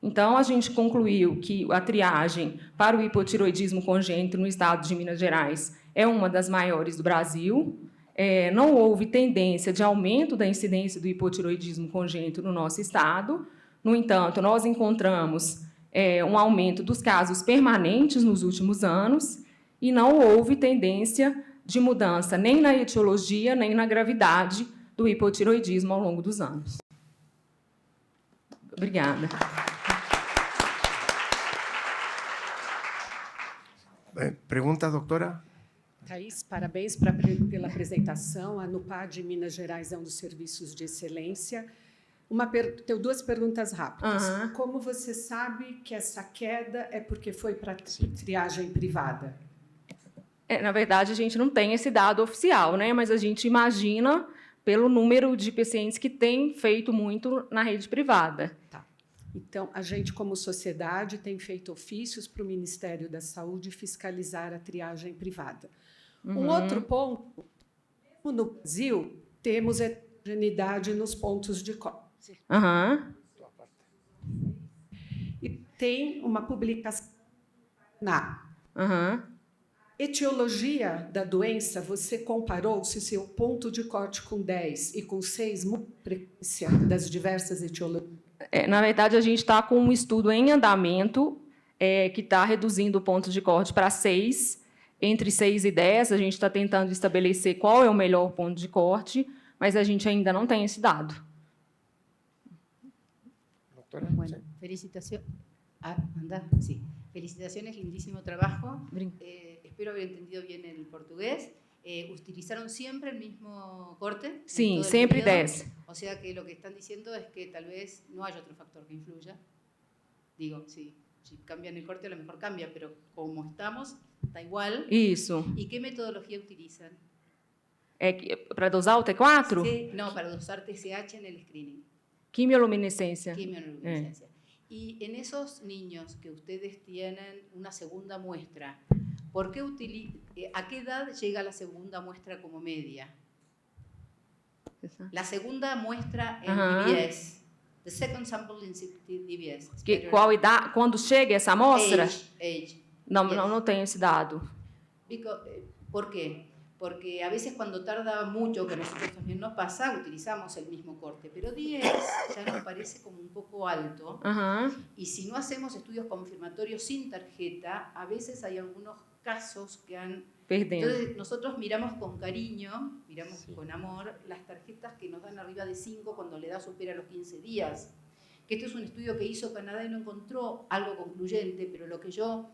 Então, a gente concluiu que a triagem para o hipotireoidismo congênito no estado de Minas Gerais é uma das maiores do Brasil. Não houve tendência de aumento da incidência do hipotireoidismo congênito no nosso estado. No entanto, nós encontramos um aumento dos casos permanentes nos últimos anos e não houve tendência de mudança nem na etiologia, nem na gravidade do hipotireoidismo ao longo dos anos. Obrigada. Pergunta, doutora? Thaís, parabéns pela apresentação. A NUPAD Minas Gerais é um dos serviços de excelência. Tenho duas perguntas rápidas. Como você sabe que essa queda é porque foi para triagem privada? Na verdade, a gente não tem esse dado oficial, né? Mas a gente imagina pelo número de pacientes que têm feito muito na rede privada. Tá. Então, a gente, como sociedade, tem feito ofícios para o Ministério da Saúde fiscalizar a triagem privada. Um outro ponto, no Brasil, temos heterogeneidade nos pontos de corte. E tem uma publicação na etiologia da doença, você comparou se seu ponto de corte com 10 e com 6 muda a frequência das diversas etiologias? Na verdade, a gente está com um estudo em andamento que está reduzindo o ponto de corte para 6, entre 6 e 10. A gente está tentando estabelecer qual é o melhor ponto de corte, mas a gente ainda não tem esse dado. Bueno, felicitaciones. Sí. Felicitaciones, lindísimo trabajo. Espero haber entendido bien el portugués. ¿Utilizaron siempre el mismo corte? Sí, siempre 10. O sea que lo que están diciendo es que tal vez no hay otro factor que influya. Digo, si cambian el corte, a lo mejor cambia, pero como estamos, está igual. Isso. ¿Y qué metodología utilizan? Para dosar o T4? Sí, no, para dosar TSH en el screening. Quimioluminescencia. Quimioluminescencia. Y en esos niños que ustedes tienen una segunda muestra, ¿por qué ¿a qué edad llega la segunda muestra como media? La segunda muestra en DBS. The second sample in DBS. Qual idade? Quando chega essa amostra? Age. Não tenho esse dado. ¿Por qué? Porque a veces cuando tarda mucho, que a nosotros también nos pasa, utilizamos el mismo corte, pero 10 ya nos parece como un poco alto. Y si no hacemos estudios confirmatorios sin tarjeta, a veces hay algunos casos que han... Entonces nosotros miramos con cariño, miramos con amor, las tarjetas que nos dan arriba de 5 cuando la edad supera los 15 días. Que esto es un estudio que hizo Canadá y no encontró algo concluyente, pero lo que yo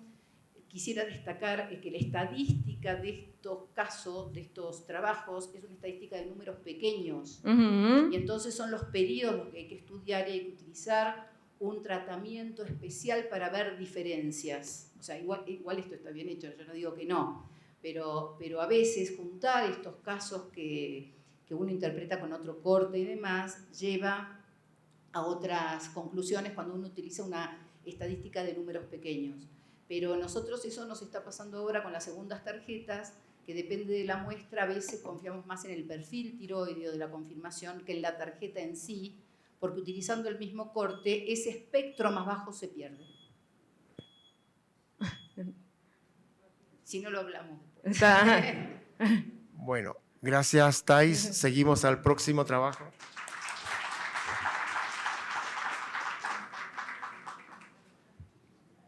quisiera destacar es que la estadística de estos casos, de estos trabajos, es una estadística de números pequeños. Y entonces son los periodos los que hay que estudiar y hay que utilizar un tratamiento especial para ver diferencias. O sea, igual esto está bien hecho, yo no digo que no, pero a veces juntar estos casos que uno interpreta con otro corte y demás, lleva a otras conclusiones cuando uno utiliza una estadística de números pequeños. Pero nosotros eso nos está pasando ahora con las segundas tarjetas, que depende de la muestra, a veces confiamos más en el perfil tiroideo de la confirmación que en la tarjeta en sí, porque utilizando el mismo corte, ese espectro más bajo se pierde. Si no lo hablamos. Bueno, gracias, Thais. Seguimos al próximo trabajo.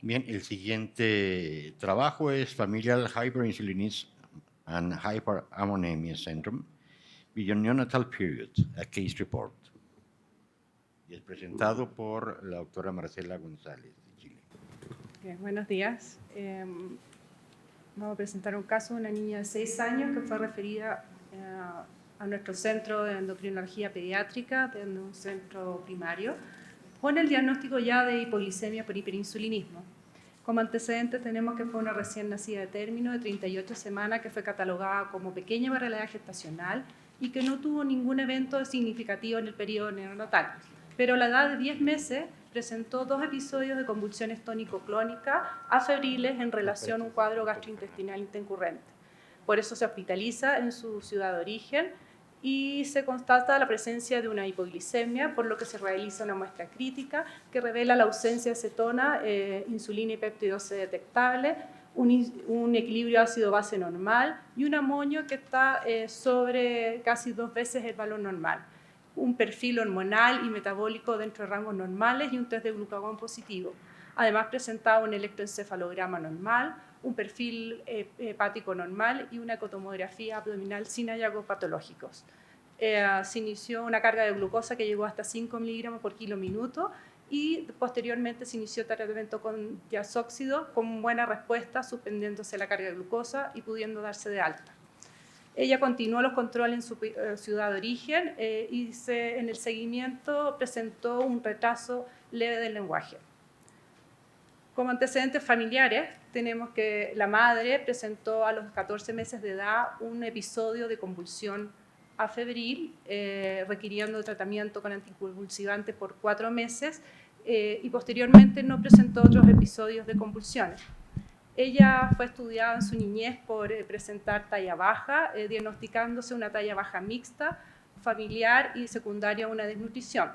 Bien, el siguiente trabajo es Familial Hyperinsulinism and Hyperammonemia Syndrome, Beyond Neonatal Period, a Case Report. Y es presentado por la doctora Marcela González, de Chile. Buenos días. Vamos a presentar un caso de una niña de 6 años que fue referida a nuestro centro de endocrinología pediátrica, de un centro primario, con el diagnóstico ya de hipoglicemia por hiperinsulinismo. Como antecedentes tenemos que fue una recién nacida de término de 38 semanas que fue catalogada como pequeña para la edad gestacional y que no tuvo ningún evento significativo en el periodo neonatal. Pero a la edad de 10 meses presentó 2 episodios de convulsiones tónico-clónicas afebriles en relación a un cuadro gastrointestinal intercurrente. Por eso se hospitaliza en su ciudad de origen y se constata la presencia de una hipoglicemia, por lo que se realiza una muestra crítica que revela la ausencia de cetona, insulina y peptidose detectable, un equilibrio ácido-base normal y un amonio que está sobre casi 2 veces el valor normal, un perfil hormonal y metabólico dentro de rangos normales y un test de glucagón positivo. Además presentaba un electroencefalograma normal, un perfil hepático normal y una ecotomografía abdominal sin hallazgos patológicos. Se inició una carga de glucosa que llegó hasta 5 miligramos por kilo minuto y posteriormente se inició tratamiento con diazóxido con buena respuesta, suspendiéndose la carga de glucosa y pudiendo darse de alta. Ella continuó los controles en su ciudad de origen y en el seguimiento presentó un retraso leve del lenguaje. Como antecedentes familiares, tenemos que la madre presentó a los 14 meses de edad un episodio de convulsión afebril, requiriendo tratamiento con anticonvulsivantes por 4 meses, y posteriormente no presentó otros episodios de convulsiones. Ella fue estudiada en su niñez por presentar talla baja, diagnosticándose una talla baja mixta, familiar y secundaria una desnutrición.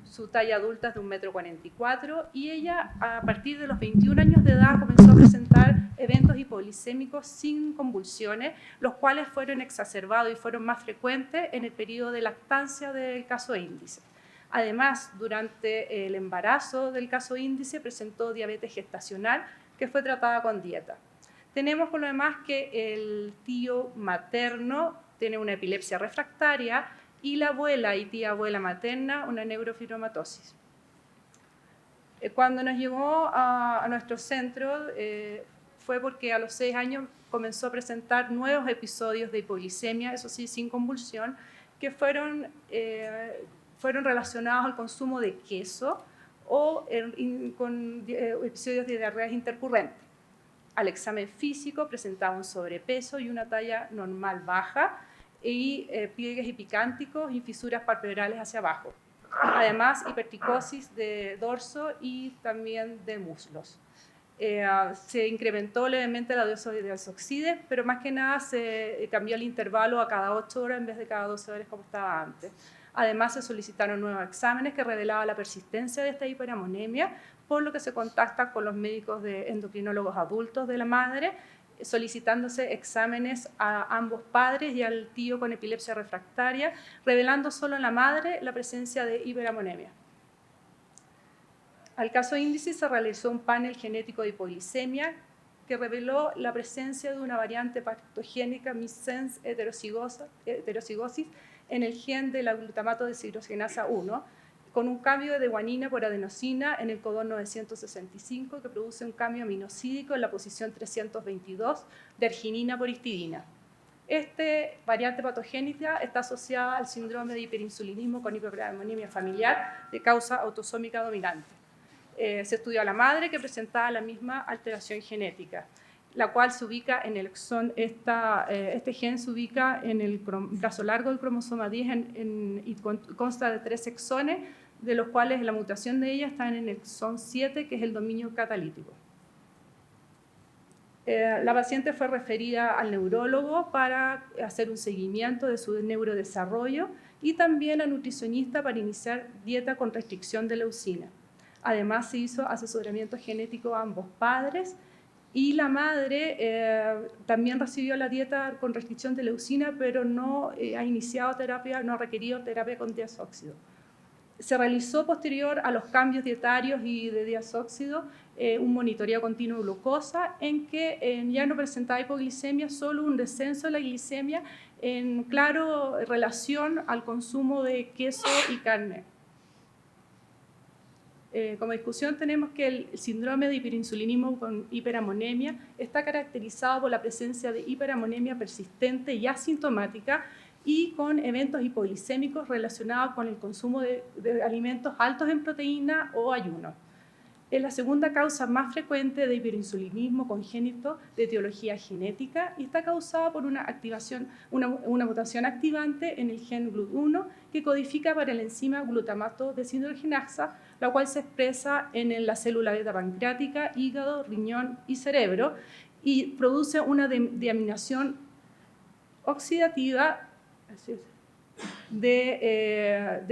Su talla adulta es de 1,44 m y ella a partir de los 21 años de edad comenzó a presentar eventos hipoglicémicos sin convulsiones, los cuales fueron exacerbados y fueron más frecuentes en el periodo de lactancia del caso índice. Además, durante el embarazo del caso índice presentó diabetes gestacional que fue tratada con dieta. Tenemos por lo demás que el tío materno tiene una epilepsia refractaria y la abuela y tía abuela materna una neurofibromatosis. Cuando nos llegó a nuestro centro fue porque a los 6 años comenzó a presentar nuevos episodios de hipoglicemia, eso sí, sin convulsión, que fueron relacionados al consumo de queso o con episodios de diarreas intercurrentes. Al examen físico presentaba un sobrepeso y una talla normal baja, y pliegues epicánticos y fisuras palpebrales hacia abajo. Además, hipertricosis de dorso y también de muslos. Se incrementó levemente la dosis de diazoxide, pero más que nada se cambió el intervalo a cada 8 horas en vez de cada 12 horas como estaba antes. Además, se solicitaron nuevos exámenes que revelaban la persistencia de esta hiperamonemia, por lo que se contacta con los médicos de endocrinólogos adultos de la madre, solicitándose exámenes a ambos padres y al tío con epilepsia refractaria, revelando solo en la madre la presencia de hiperamonemia. Al caso índice se realizó un panel genético de hipoglicemia que reveló la presencia de una variante patogénica missense heterocigosis en el gen de la glutamato deshidrogenasa 1, con un cambio de guanina por adenosina en el codón 965 que produce un cambio aminosídico en la posición 322 de arginina por histidina. Esta variante patogénica está asociada al síndrome de hiperinsulinismo con hiperamonemia familiar de causa autosómica dominante. Se estudió a la madre que presentaba la misma alteración genética, la cual se ubica en el exón, este gen se ubica en el brazo largo del cromosoma 10 y consta de 3 exones, de los cuales la mutación de ella está en el exón 7, que es el dominio catalítico. La paciente fue referida al neurólogo para hacer un seguimiento de su neurodesarrollo y también al nutricionista para iniciar dieta con restricción de leucina. Además, se hizo asesoramiento genético a ambos padres y la madre también recibió la dieta con restricción de leucina, pero no ha iniciado terapia, no ha requerido terapia con diazóxido. Se realizó posterior a los cambios dietarios y de diazóxido un monitoreo continuo de glucosa en que ya no presentaba hipoglicemia, solo un descenso de la glicemia en claro relación al consumo de queso y carne. Como discusión tenemos que el síndrome de hiperinsulinismo con hiperamonemia está caracterizado por la presencia de hiperamonemia persistente y asintomática y con eventos hipoglicémicos relacionados con el consumo de alimentos altos en proteína o ayuno. Es la segunda causa más frecuente de hiperinsulinismo congénito de etiología genética y está causada por una mutación activante en el gen GLUT1 que codifica para la enzima glutamato deshidrogenasa, la cual se expresa en la célula beta pancreática, hígado, riñón y cerebro y produce una deaminación oxidativa de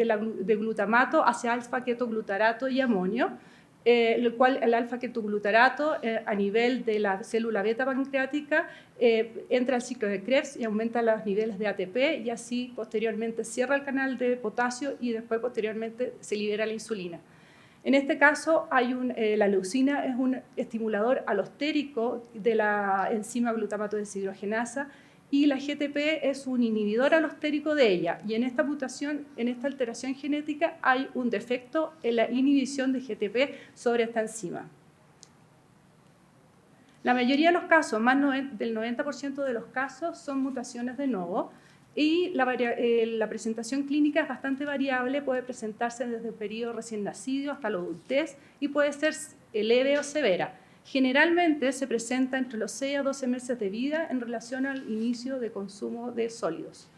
glutamato hacia alfa-ketoglutarato y amonio, el cual el alfa-ketoglutarato a nivel de la célula beta pancreática entra al ciclo de Krebs y aumenta los niveles de ATP y así posteriormente cierra el canal de potasio y después posteriormente se libera la insulina. En este caso, la leucina es un estimulador alostérico de la enzima glutamato deshidrogenasa y la GTP es un inhibidor alostérico de ella. Y en esta mutación, en esta alteración genética, hay un defecto en la inhibición de GTP sobre esta enzima. La mayoría de los casos, más del 90% de los casos, son mutaciones de novo y la presentación clínica es bastante variable, puede presentarse desde el periodo recién nacido hasta la adultez y puede ser leve o severa. Generalmente se presenta entre los 6 a 12 meses de vida en relación al inicio de consumo de sólidos.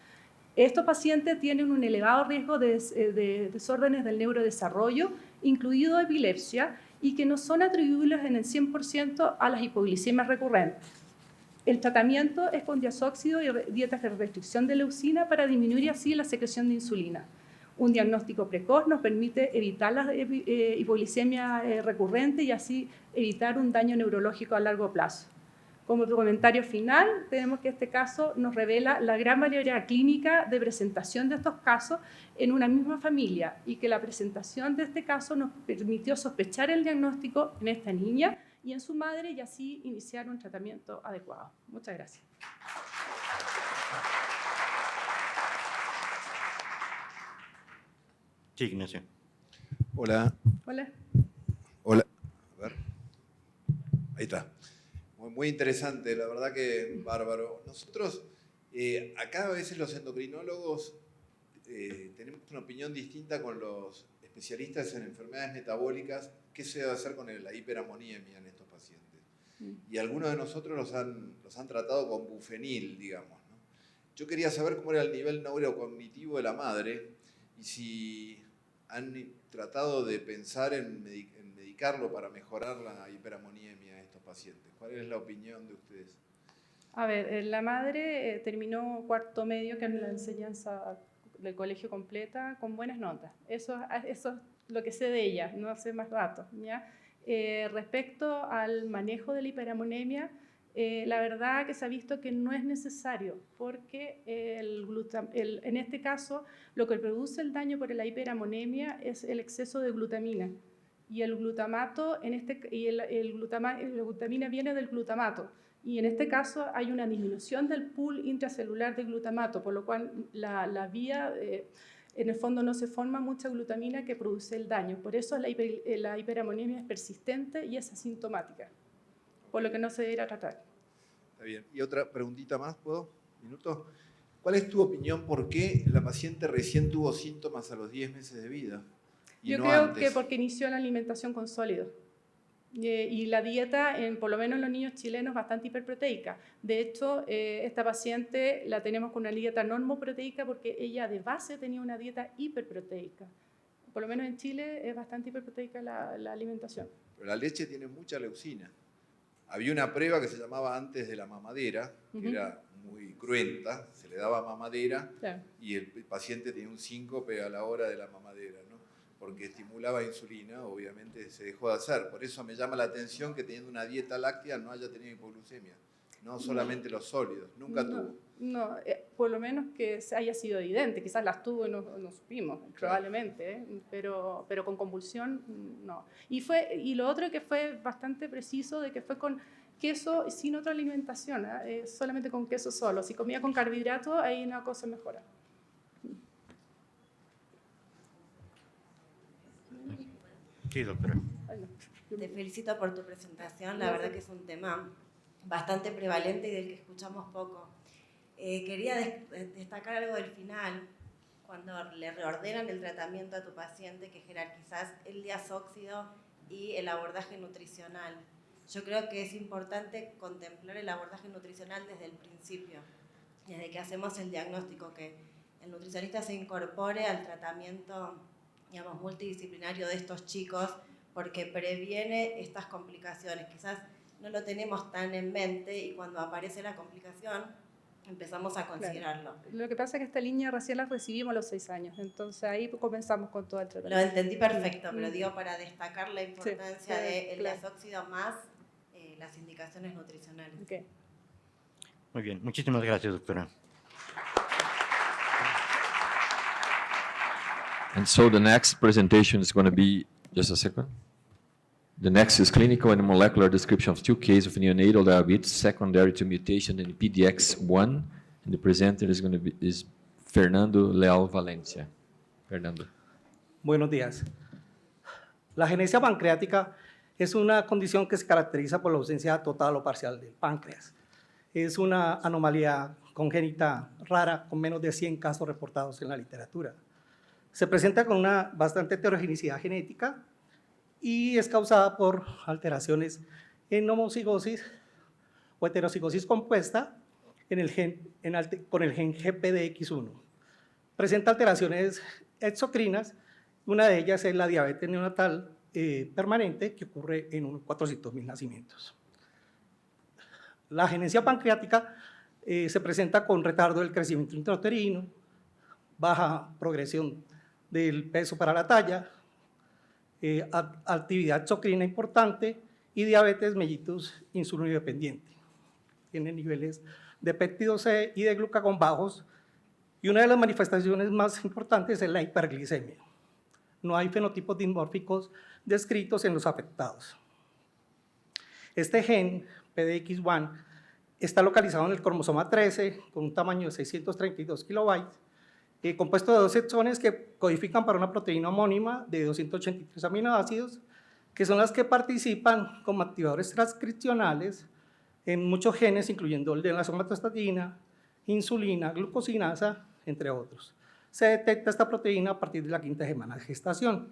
Estos pacientes tienen un elevado riesgo de desórdenes del neurodesarrollo, incluido epilepsia, y que no son atribuibles en el 100% a las hipoglicemias recurrentes. El tratamiento es con diazóxido y dietas de restricción de leucina para disminuir así la secreción de insulina. Un diagnóstico precoz nos permite evitar la hipoglicemia recurrente y así evitar un daño neurológico a largo plazo. Como comentario final, tenemos que este caso nos revela la gran variabilidad clínica de presentación de estos casos en una misma familia y que la presentación de este caso nos permitió sospechar el diagnóstico en esta niña y en su madre y así iniciar un tratamiento adecuado. Muchas gracias. Sí, Ignacio. Hola. Hola. Hola. A ver. Ahí está. Muy interesante, la verdad que bárbaro. Nosotros, acá a veces los endocrinólogos tenemos una opinión distinta con los especialistas en enfermedades metabólicas. ¿Qué se debe hacer con la hiperamoniemia en estos pacientes? Y algunos de nosotros los han tratado con bufenil, digamos, ¿no? Yo quería saber cómo era el nivel neurocognitivo de la madre y si han tratado de pensar en medicarlo para mejorar la hiperamoniemia en estos pacientes. ¿Cuál es la opinión de ustedes? A ver, la madre terminó cuarto medio, que es la enseñanza del colegio completa, con buenas notas. Eso es lo que sé de ella, no sé más datos, ¿ya? Respecto al manejo de la hiperamonemia, la verdad que se ha visto que no es necesario, porque en este caso lo que produce el daño por la hiperamonemia es el exceso de glutamina. Y el glutamato, la glutamina viene del glutamato. Y en este caso hay una disminución del pool intracelular de glutamato, por lo cual la vía, en el fondo no se forma mucha glutamina que produce el daño. Por eso la hiperamonemia es persistente y es asintomática, por lo que no se deberá tratar. Está bien. Y otra preguntita más, ¿puedo? ¿Minuto? ¿Cuál es tu opinión por qué la paciente recién tuvo síntomas a los 10 meses de vida? Yo creo que porque inició la alimentación con sólidos. Y la dieta, por lo menos en los niños chilenos, es bastante hiperproteica. De hecho, esta paciente la tenemos con una dieta normoproteica porque ella de base tenía una dieta hiperproteica. Por lo menos en Chile es bastante hiperproteica la alimentación. Pero la leche tiene mucha leucina. Había una prueba que se llamaba antes de la mamadera, que era muy cruenta, se le daba mamadera y el paciente tenía un síncope a la hora de la mamadera, ¿no? Porque estimulaba insulina, obviamente se dejó de hacer. Por eso me llama la atención que teniendo una dieta láctea no haya tenido hipoglucemia, no solamente los sólidos, nunca tuvo. No, por lo menos que haya sido evidente, quizás las tuvo y no supimos, probablemente, pero con convulsión no. Y lo otro que fue bastante preciso, de que fue con queso sin otra alimentación, solamente con queso solo. Si comía con carbohidratos, ahí una cosa mejora. Sí, doctora. Te felicito por tu presentación, la verdad que es un tema bastante prevalente y del que escuchamos poco. Quería destacar algo del final, cuando le reordenan el tratamiento a tu paciente, que jerarquizás el diazóxido y el abordaje nutricional. Yo creo que es importante contemplar el abordaje nutricional desde el principio, desde que hacemos el diagnóstico, que el nutricionista se incorpore al tratamiento, digamos, multidisciplinario de estos chicos, porque previene estas complicaciones. Quizás no lo tenemos tan en mente y cuando aparece la complicación empezamos a considerarlo. Claro. Lo que pasa es que esta línea recién la recibimos a los 6 años, entonces ahí comenzamos con todo el tratamiento. Lo entendí perfecto, pero digo para destacar la importancia del diazóxido más las indicaciones nutricionales. Okay. Muy bien, muchísimas gracias, doctora. And so the next presentation is going to be, just a second. The next is clinical and molecular description of 2 cases of neonatal diabetes secondary to mutation in PDX1. And the presenter is going to be Fernando Leal Valencia. Fernando. Buenos días. La agenesia pancreática es una condición que se caracteriza por la ausencia total o parcial del páncreas. Es una anomalía congénita rara con menos de 100 casos reportados en la literatura. Se presenta con una bastante heterogeneidad genética y es causada por alteraciones en homocigosis o heterocigosis compuesta con el gen GPDX1. Presenta alteraciones exocrinas, una de ellas es la diabetes neonatal permanente, que ocurre en unos 400.000 nacimientos. La agenesia pancreática se presenta con retardo del crecimiento intrauterino, baja progresión del peso para la talla, actividad exocrina importante y diabetes mellitus insulinodependiente. Tiene niveles de péptido C y de glucagón bajos, y una de las manifestaciones más importantes es la hiperglicemia. No hay fenotipos dimórficos descritos en los afectados. Este gen, PDX1, está localizado en el cromosoma 13, con un tamaño de 632 kilobytes, compuesto de 2 exones que codifican para una proteína homónima de 283 aminoácidos, que son las que participan como activadores transcripcionales en muchos genes, incluyendo el de la somatostatina, insulina, glucosinasa, entre otros. Se detecta esta proteína a partir de la 5ª semana de gestación.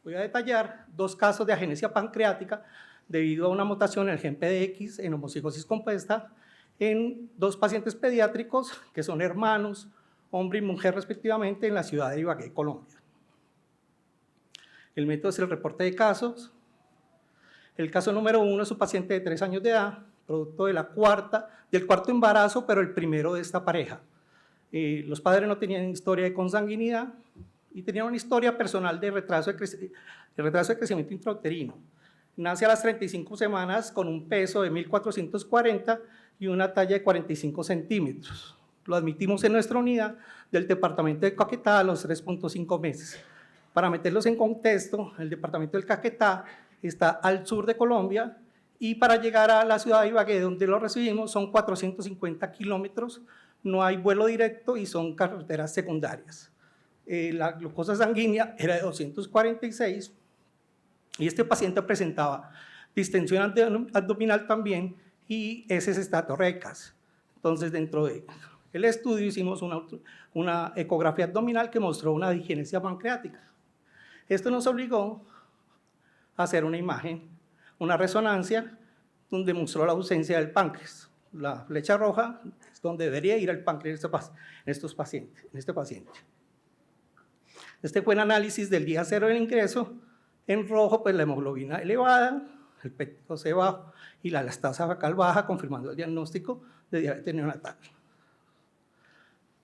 Voy a detallar 2 casos de agenesia pancreática debido a una mutación en el gen PDX en homocigosis compuesta en 2 pacientes pediátricos que son hermanos, hombre y mujer respectivamente, en la ciudad de Ibagué, Colombia. El método es el reporte de casos. El caso número 1 es un paciente de 3 años de edad, producto del cuarto embarazo, pero el primero de esta pareja. Los padres no tenían historia de consanguinidad y tenían una historia personal de retraso de crecimiento intrauterino. Nace a las 35 semanas con un peso de 1.440 y una talla de 45 centímetros. Lo admitimos en nuestra unidad del departamento de Caquetá a los 3.5 meses. Para meterlos en contexto, el departamento del Caquetá está al sur de Colombia y para llegar a la ciudad de Ibagué, donde lo recibimos, son 450 kilómetros, no hay vuelo directo y son carreteras secundarias. La glucosa sanguínea era de 246 y este paciente presentaba distensión abdominal también y heces estatorrecas. Entonces, dentro del estudio hicimos una ecografía abdominal que mostró una digenesia pancreática. Esto nos obligó a hacer una imagen, una resonancia, donde mostró la ausencia del páncreas. La flecha roja es donde debería ir el páncreas en este paciente. Este fue el análisis del día 0 del ingreso. En rojo, pues la hemoglobina elevada, el péptido C bajo y la lactasa fecal baja, confirmando el diagnóstico de diabetes neonatal.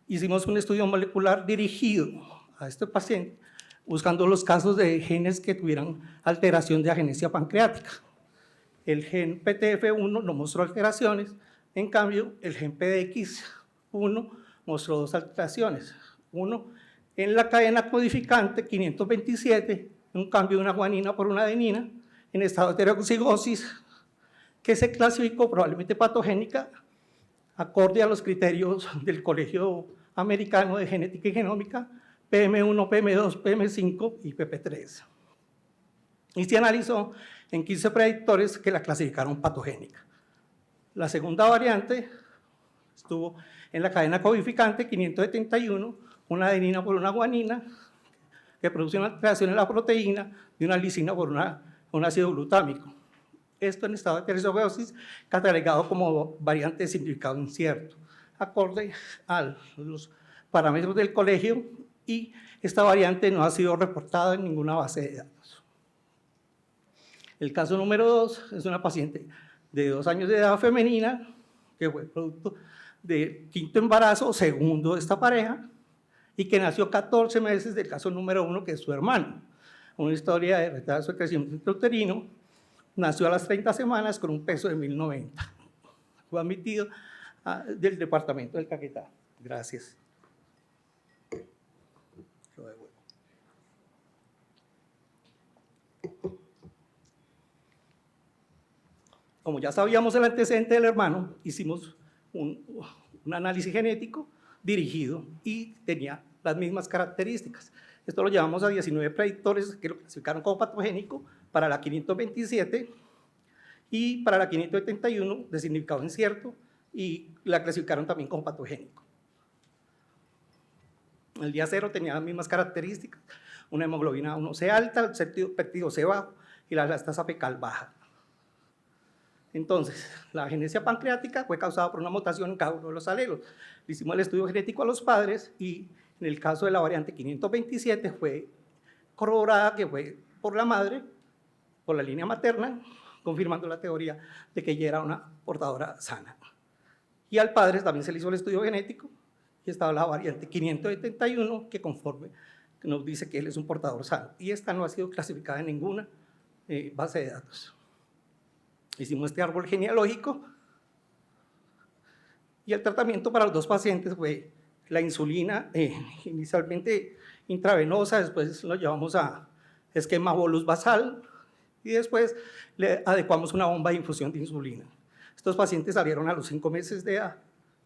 Hicimos un estudio molecular dirigido a este paciente, buscando los casos de genes que tuvieran alteración de agenesia pancreática. El gen PTF1 no mostró alteraciones, en cambio, el gen PDX1 mostró 2 alteraciones. Uno en la cadena codificante 527, un cambio de una guanina por una adenina en estado de heterocigosis, que se clasificó probablemente patogénica, acorde a los criterios del Colegio Americano de Genética y Genómica, PM1, PM2, PM5 y PP3. Y se analizó en 15 predictores que la clasificaron patogénica. La segunda variante estuvo en la cadena codificante 571, una adenina por una guanina, que produce una alteración en la proteína de una lisina por un ácido glutámico. Esto en estado de heterocigosis, catalogado como variante de significado incierto, acorde a los parámetros del colegio, y esta variante no ha sido reportada en ninguna base de datos. El caso número 2 es una paciente de 2 años de edad femenina, que fue producto de 5º embarazo, segundo de esta pareja, y que nació 14 meses del caso número 1, que es su hermano. Una historia de retraso de crecimiento intrauterino, nació a las 30 semanas con un peso de 1090. Fue admitido del departamento del Caquetá. Gracias. Como ya sabíamos el antecedente del hermano, hicimos un análisis genético dirigido y tenía las mismas características. Esto lo llevamos a 19 predictores que lo clasificaron como patogénico para la 527 y para la 571 de significado incierto, y la clasificaron también como patogénico. El día 0 tenía las mismas características, una hemoglobina 1C alta, el péptido C bajo y la lactasa fecal baja. Entonces, la agenesia pancreática fue causada por una mutación en cada uno de los alelos. Le hicimos el estudio genético a los padres y en el caso de la variante 527 fue corroborada que fue por la madre, por la línea materna, confirmando la teoría de que ella era una portadora sana. Y al padre también se le hizo el estudio genético y estaba la variante 571 que nos dice que él es un portador sano. Y esta no ha sido clasificada en ninguna base de datos. Hicimos este árbol genealógico y el tratamiento para los dos pacientes fue la insulina, inicialmente intravenosa, después lo llevamos a esquema bolus basal y después le adecuamos una bomba de infusión de insulina. Estos pacientes salieron a los 5 meses de edad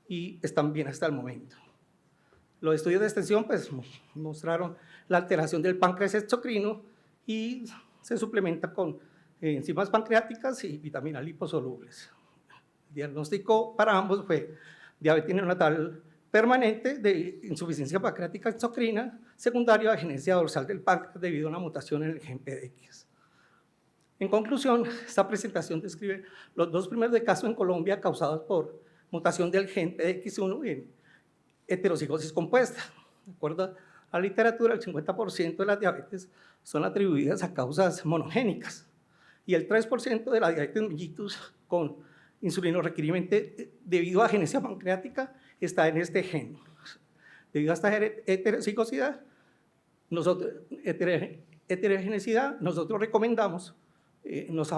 y están bien hasta el momento. Los estudios de extensión pues, mostraron la alteración del páncreas exocrino y se suplementa con enzimas pancreáticas y vitaminas liposolubles. El diagnóstico para ambos fue diabetes neonatal permanente de insuficiencia pancreática exocrina secundaria a agenesia dorsal del páncreas debido a una mutación en el gen PDX. En conclusión, esta presentación describe los 2 primeros casos en Colombia causados por mutación del gen PDX1 en heterocigosis compuesta. De acuerdo a la literatura, el 50% de las diabetes son atribuidas a causas monogénicas y el 3% de la diabetes mellitus con insulinorequerimiento debido a agenesia pancreática está en este gen. Debido a esta heterocigosidad, heterogeneidad, nosotros recomendamos, nos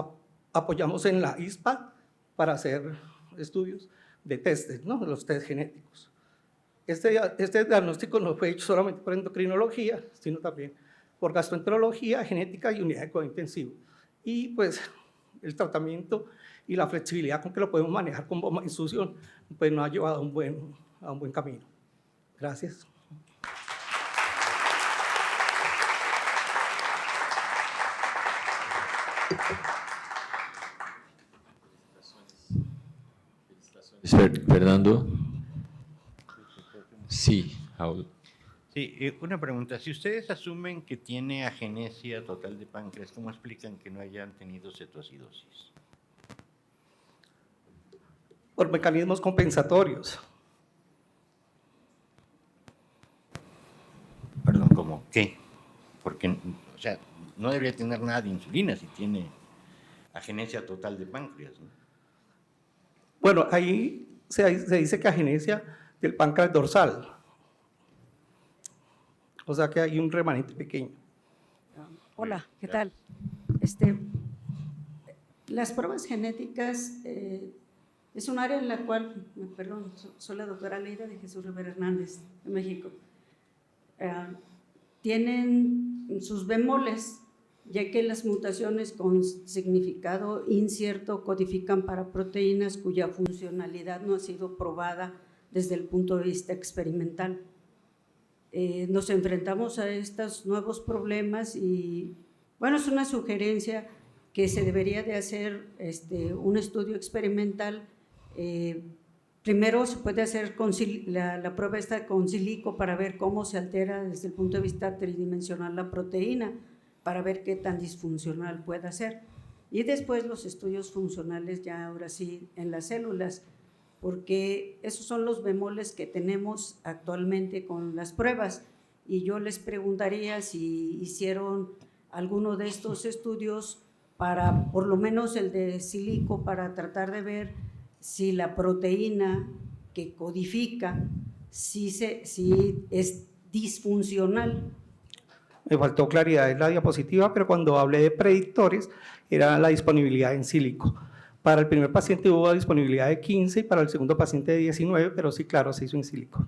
apoyamos en la ISPA para hacer estudios de testes, ¿no? Los test genéticos. Este diagnóstico no fue hecho solamente por endocrinología, sino también por gastroenterología, genética y unidad de cuidado intensivo. Y pues el tratamiento y la flexibilidad con que lo podemos manejar con bomba de infusión, pues nos ha llevado a un buen camino. Gracias. Fernando. Sí, Raúl. Sí, una pregunta. Si ustedes asumen que tiene agenesia total de páncreas, ¿cómo explican que no hayan tenido cetoacidosis? Por mecanismos compensatorios. Perdón, ¿cómo qué? Porque, o sea, no debería tener nada de insulina si tiene agenesia total de páncreas, ¿no? Bueno, ahí se dice que agenesia del páncreas dorsal. O sea que hay un remanente pequeño. Hola, ¿qué tal? Las pruebas genéticas es un área en la cual, perdón, soy la doctora Leida de Jesús Rivera Hernández, de México. Tienen sus bemoles, ya que las mutaciones con significado incierto codifican para proteínas cuya funcionalidad no ha sido probada desde el punto de vista experimental. Nos enfrentamos a estos nuevos problemas y, bueno, es una sugerencia que se debería de hacer un estudio experimental. Primero se puede hacer la prueba esta con silico para ver cómo se altera desde el punto de vista tridimensional la proteína, para ver qué tan disfuncional puede ser. Y después los estudios funcionales ya ahora sí en las células, porque esos son los bemoles que tenemos actualmente con las pruebas. Y yo les preguntaría si hicieron alguno de estos estudios para, por lo menos el de silico, para tratar de ver si la proteína que codifica, si es disfuncional. Me faltó claridad en la diapositiva, pero cuando hablé de predictores, era la disponibilidad en sílico. Para el primer paciente hubo disponibilidad de 15 y para el segundo paciente de 19, pero sí, claro, se hizo en sílico.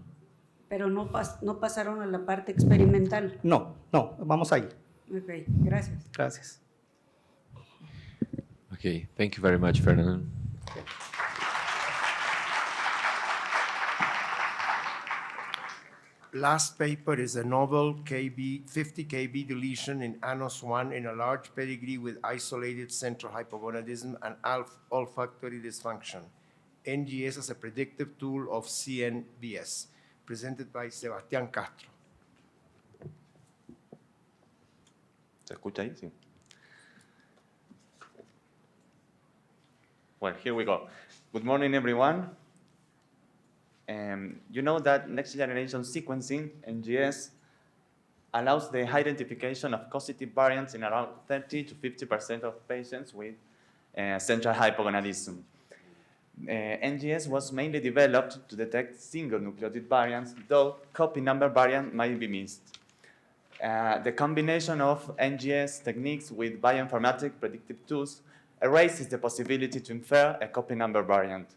Pero no pasaron a la parte experimental. No, vamos ahí. Ok, gracias. Gracias. Okay, thank you very much, Fernando. Last paper is a novel 50 kb deletion in ANOS1 in a large pedigree with isolated central hypogonadism and olfactory dysfunction. NGS as a predictive tool of CNVS, presented by Sebastián Castro. ¿Se escucha ahí? Sí. Well, here we go. Good morning, everyone. You know that next generation sequencing, NGS, allows the identification of causative variants in around 30 to 50% of patients with central hypogonadism. NGS was mainly developed to detect single nucleotide variants, though copy number variant might be missed. The combination of NGS techniques with bioinformatic predictive tools erases the possibility to infer a copy number variant.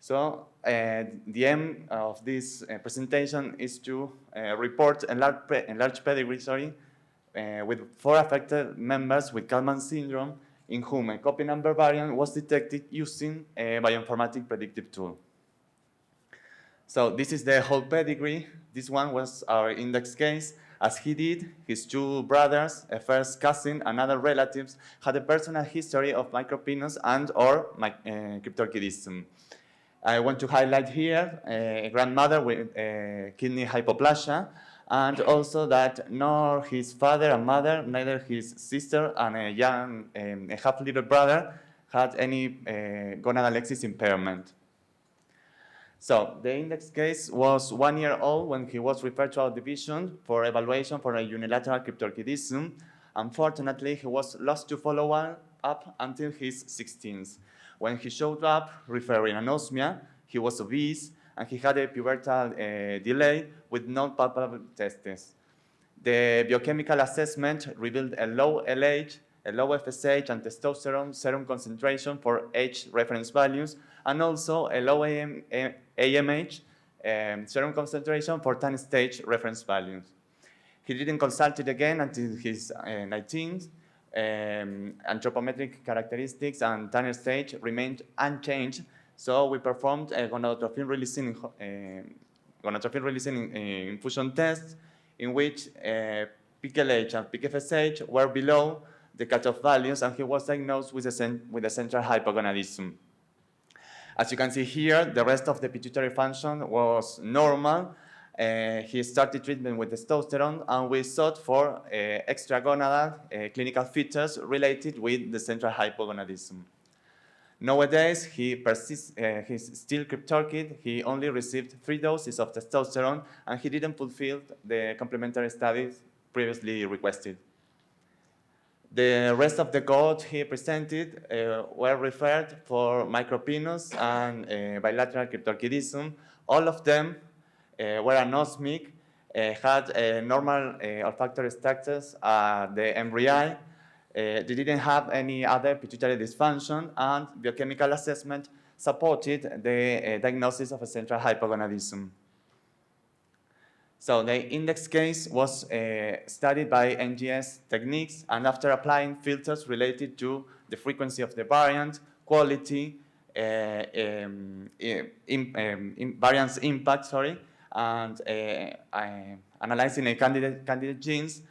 So the aim of this presentation is to report a large pedigree with 4 affected members with Kalman syndrome in whom a copy number variant was detected using a bioinformatic predictive tool. So this is the whole pedigree. This one was our index case. As he did, his 2 brothers, a first cousin, and other relatives had a personal history of micropinus and or cryptorchidism. I want to highlight here a grandmother with kidney hypoplasia, and also that nor his father and mother, neither his sister and a half-little brother had any gonadal axis impairment. So the index case was 1 year old when he was referred to our division for evaluation for a unilateral cryptorchidism. Unfortunately, he was lost to follow-up until his 16th. When he showed up referring anosmia, he was obese, and he had a pubertal delay with non-palpable testes. The biochemical assessment revealed a low LH, a low FSH and testosterone serum concentration for age reference values, and also a low AMH serum concentration for time stage reference values. He didn't consult it again until his 19th. Anthropometric characteristics and Tanner stage remained unchanged, so we performed a gonadotrophin releasing infusion test in which peak LH and peak FSH were below the cutoff values, and he was diagnosed with a central hypogonadism. As you can see here, the rest of the pituitary function was normal. He started treatment with testosterone, and we sought for extragonadal clinical features related with the central hypogonadism. Nowadays, he's still cryptorchid. He only received 3 doses of testosterone, and he didn't fulfill the complementary studies previously requested. The rest of the cohort he presented were referred for micropinus and bilateral cryptorchidism. All of them were anosmic, had normal olfactory structures at the embryi. They didn't have any other pituitary dysfunction, and biochemical assessment supported the diagnosis of a central hypogonadism. So the index case was studied by NGS techniques, and after applying filters related to the frequency of the variant, quality, variance impact, and analyzing a candidate genes,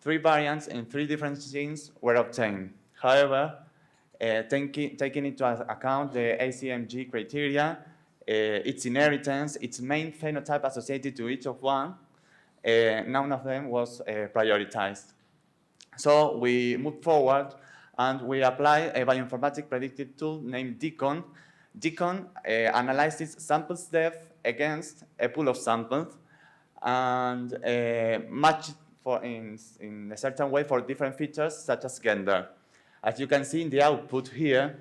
3 variants in 3 different genes were obtained. However, taking into account the ACMG criteria, its inheritance, its main phenotype associated to each of one, none of them was prioritized. So we moved forward and we applied a bioinformatic predictive tool named DECON. DECON analyzes samples depth against a pool of samples and matched in a certain way for different features such as gender. As you can see in the output here,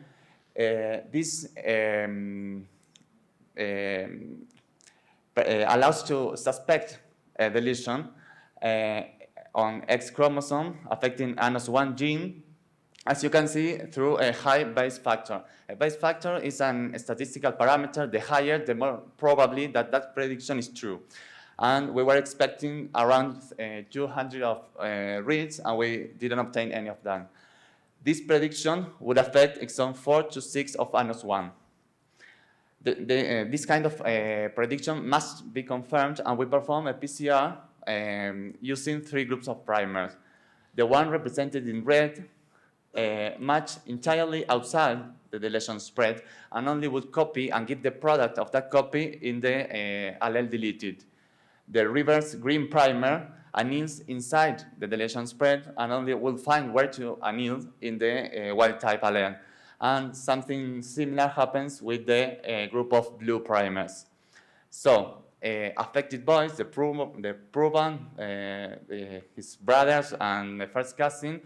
this allows to suspect a deletion on X chromosome affecting ANOS1 gene, as you can see through a high base factor. A base factor is a statistical parameter. The higher, the more probably that prediction is true. And we were expecting around 200 of reads, and we didn't obtain any of them. This prediction would affect exon 4 to 6 of ANOS1. This kind of prediction must be confirmed, and we perform a PCR using 3 groups of primers. The one represented in red match entirely outside the deletion spread and only would copy and give the product of that copy in the allele deleted. The reverse green primer anneals inside the deletion spread and only will find where to anneal in the wild type allele. And something similar happens with the group of blue primers. So affected boys, the proven, his brothers, and the first cousin,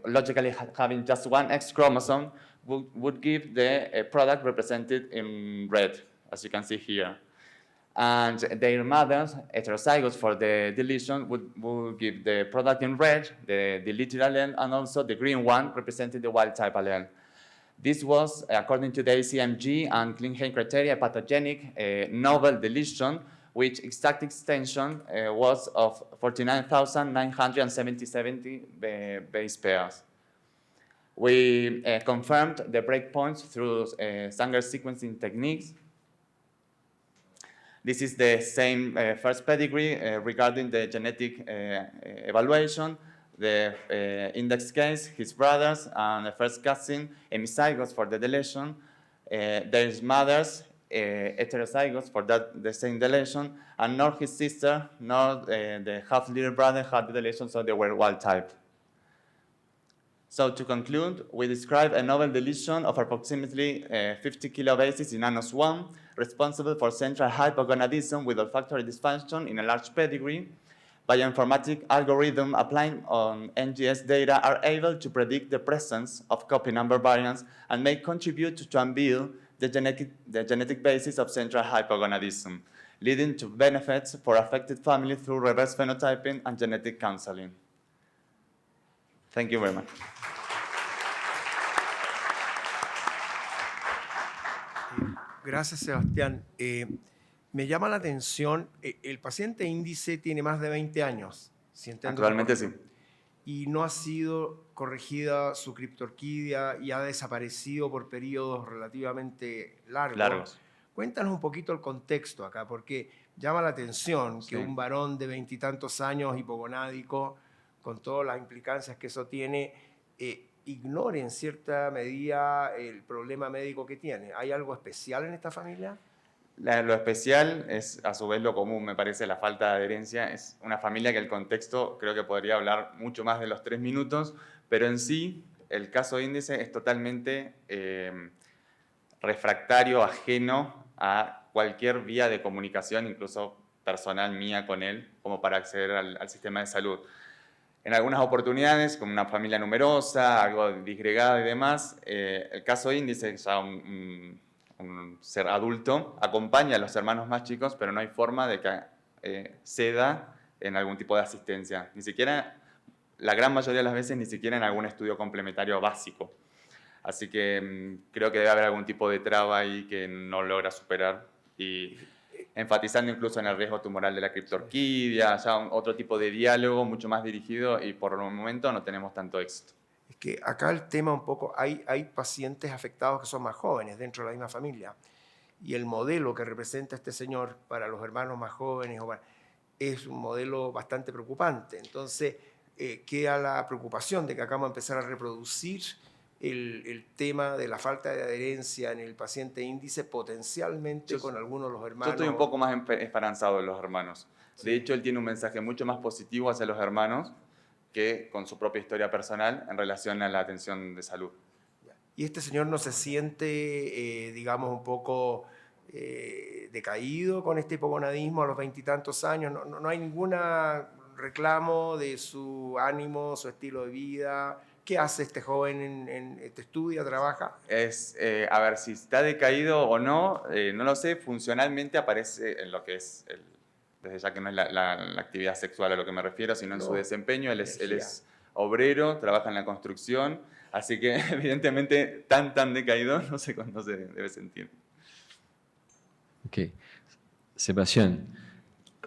logically having just one X chromosome would give the product represented in red, as you can see here. And their mothers, heterozygous for the deletion, would give the product in red, the deleted allele, and also the green one representing the wild-type allele. This was, according to the ACMG and Klingheim criteria, a pathogenic novel deletion, which exact extension was of 49,970 base pairs. We confirmed the breakpoints through Sanger sequencing techniques. This is the same first pedigree regarding the genetic evaluation. The index case, his brothers, and the first cousin, hemizygous for the deletion. Their mothers, heterozygous for the same deletion, and nor his sister nor the half-little brother had the deletion, so they were wild type. So to conclude, we describe a novel deletion of approximately 50 kilobases in Anos1, responsible for central hypogonadism with olfactory dysfunction in a large pedigree. Bioinformatic algorithm applying on NGS data are able to predict the presence of copy number variants and may contribute to unveil the genetic basis of central hypogonadism, leading to benefits for affected families through reverse phenotyping and genetic counseling. Thank you very much. Gracias, Sebastián. Me llama la atención, el paciente índice tiene más de 20 años. Si Actualmente sí. Y no ha sido corregida su criptorquidia y ha desaparecido por periodos relativamente largos. Cuéntanos un poquito el contexto acá, porque llama la atención que un varón de 20 y tantos años, hipogonádico, con todas las implicancias que eso tiene, ignore en cierta medida el problema médico que tiene. ¿Hay algo especial en esta familia? Lo especial es, a su vez, lo común, me parece, la falta de adherencia. Es una familia que el contexto creo que podría hablar mucho más de los 3 minutos, pero en sí el caso índice es totalmente refractario, ajeno a cualquier vía de comunicación, incluso personal mía con él, como para acceder al sistema de salud. En algunas oportunidades, con una familia numerosa, algo disgregado y demás, el caso índice, ya un ser adulto, acompaña a los hermanos más chicos, pero no hay forma de que ceda en algún tipo de asistencia. Ni siquiera, la gran mayoría de las veces, ni siquiera en algún estudio complementario básico. Así que creo que debe haber algún tipo de traba ahí que no logra superar. Y enfatizando incluso en el riesgo tumoral de la criptorquidia, ya otro tipo de diálogo mucho más dirigido, y por el momento no tenemos tanto éxito. Es que acá el tema un poco, hay pacientes afectados que son más jóvenes dentro de la misma familia, y el modelo que representa este señor para los hermanos más jóvenes es un modelo bastante preocupante. Entonces queda la preocupación de que acá vamos a empezar a reproducir el tema de la falta de adherencia en el paciente índice, potencialmente con algunos de los hermanos. Yo estoy un poco más esperanzado en los hermanos. Sí. De hecho, él tiene un mensaje mucho más positivo hacia los hermanos que con su propia historia personal en relación a la atención de salud. ¿Y este señor no se siente, digamos, un poco decaído con este hipogonadismo a los 20 y tantos años? No hay ningún reclamo de su ánimo, su estilo de vida. ¿Qué hace este joven? ¿Estudia, trabaja? A ver, si está decaído o no, no lo sé. Funcionalmente aparece en lo que es, desde ya que no es la actividad sexual a lo que me refiero, sino en su desempeño. Él es obrero, trabaja en la construcción, así que evidentemente tan decaído no sé cuándo se debe sentir. Okay. Sebastian,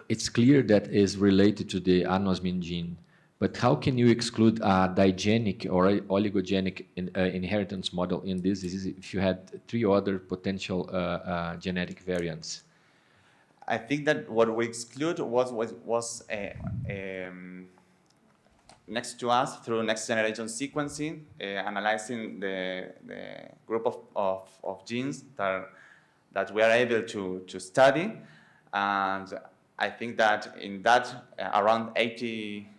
it's clear that is related to the anosmin gene. But how can you exclude a digenic or oligogenic inheritance model in this disease if you had 3 other potential genetic variants? I think that what we exclude was next to us through next generation sequencing, analyzing the group of genes that we are able to study. And I think that in that around 80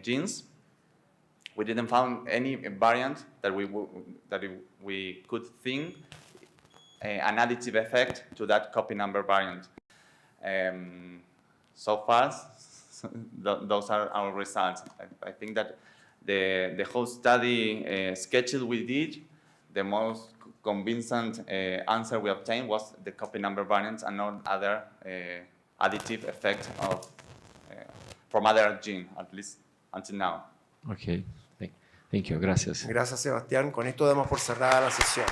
genes, we didn't find any variant that we could think an additive effect to that copy number variant. So far, those are our results. I think that the whole study schedule we did, the most convincing answer we obtained was the copy number variants and not other additive effect of from other gene, at least until now. Okay, thank you, gracias. Gracias, Sebastián. Con esto damos por cerrada la sesión.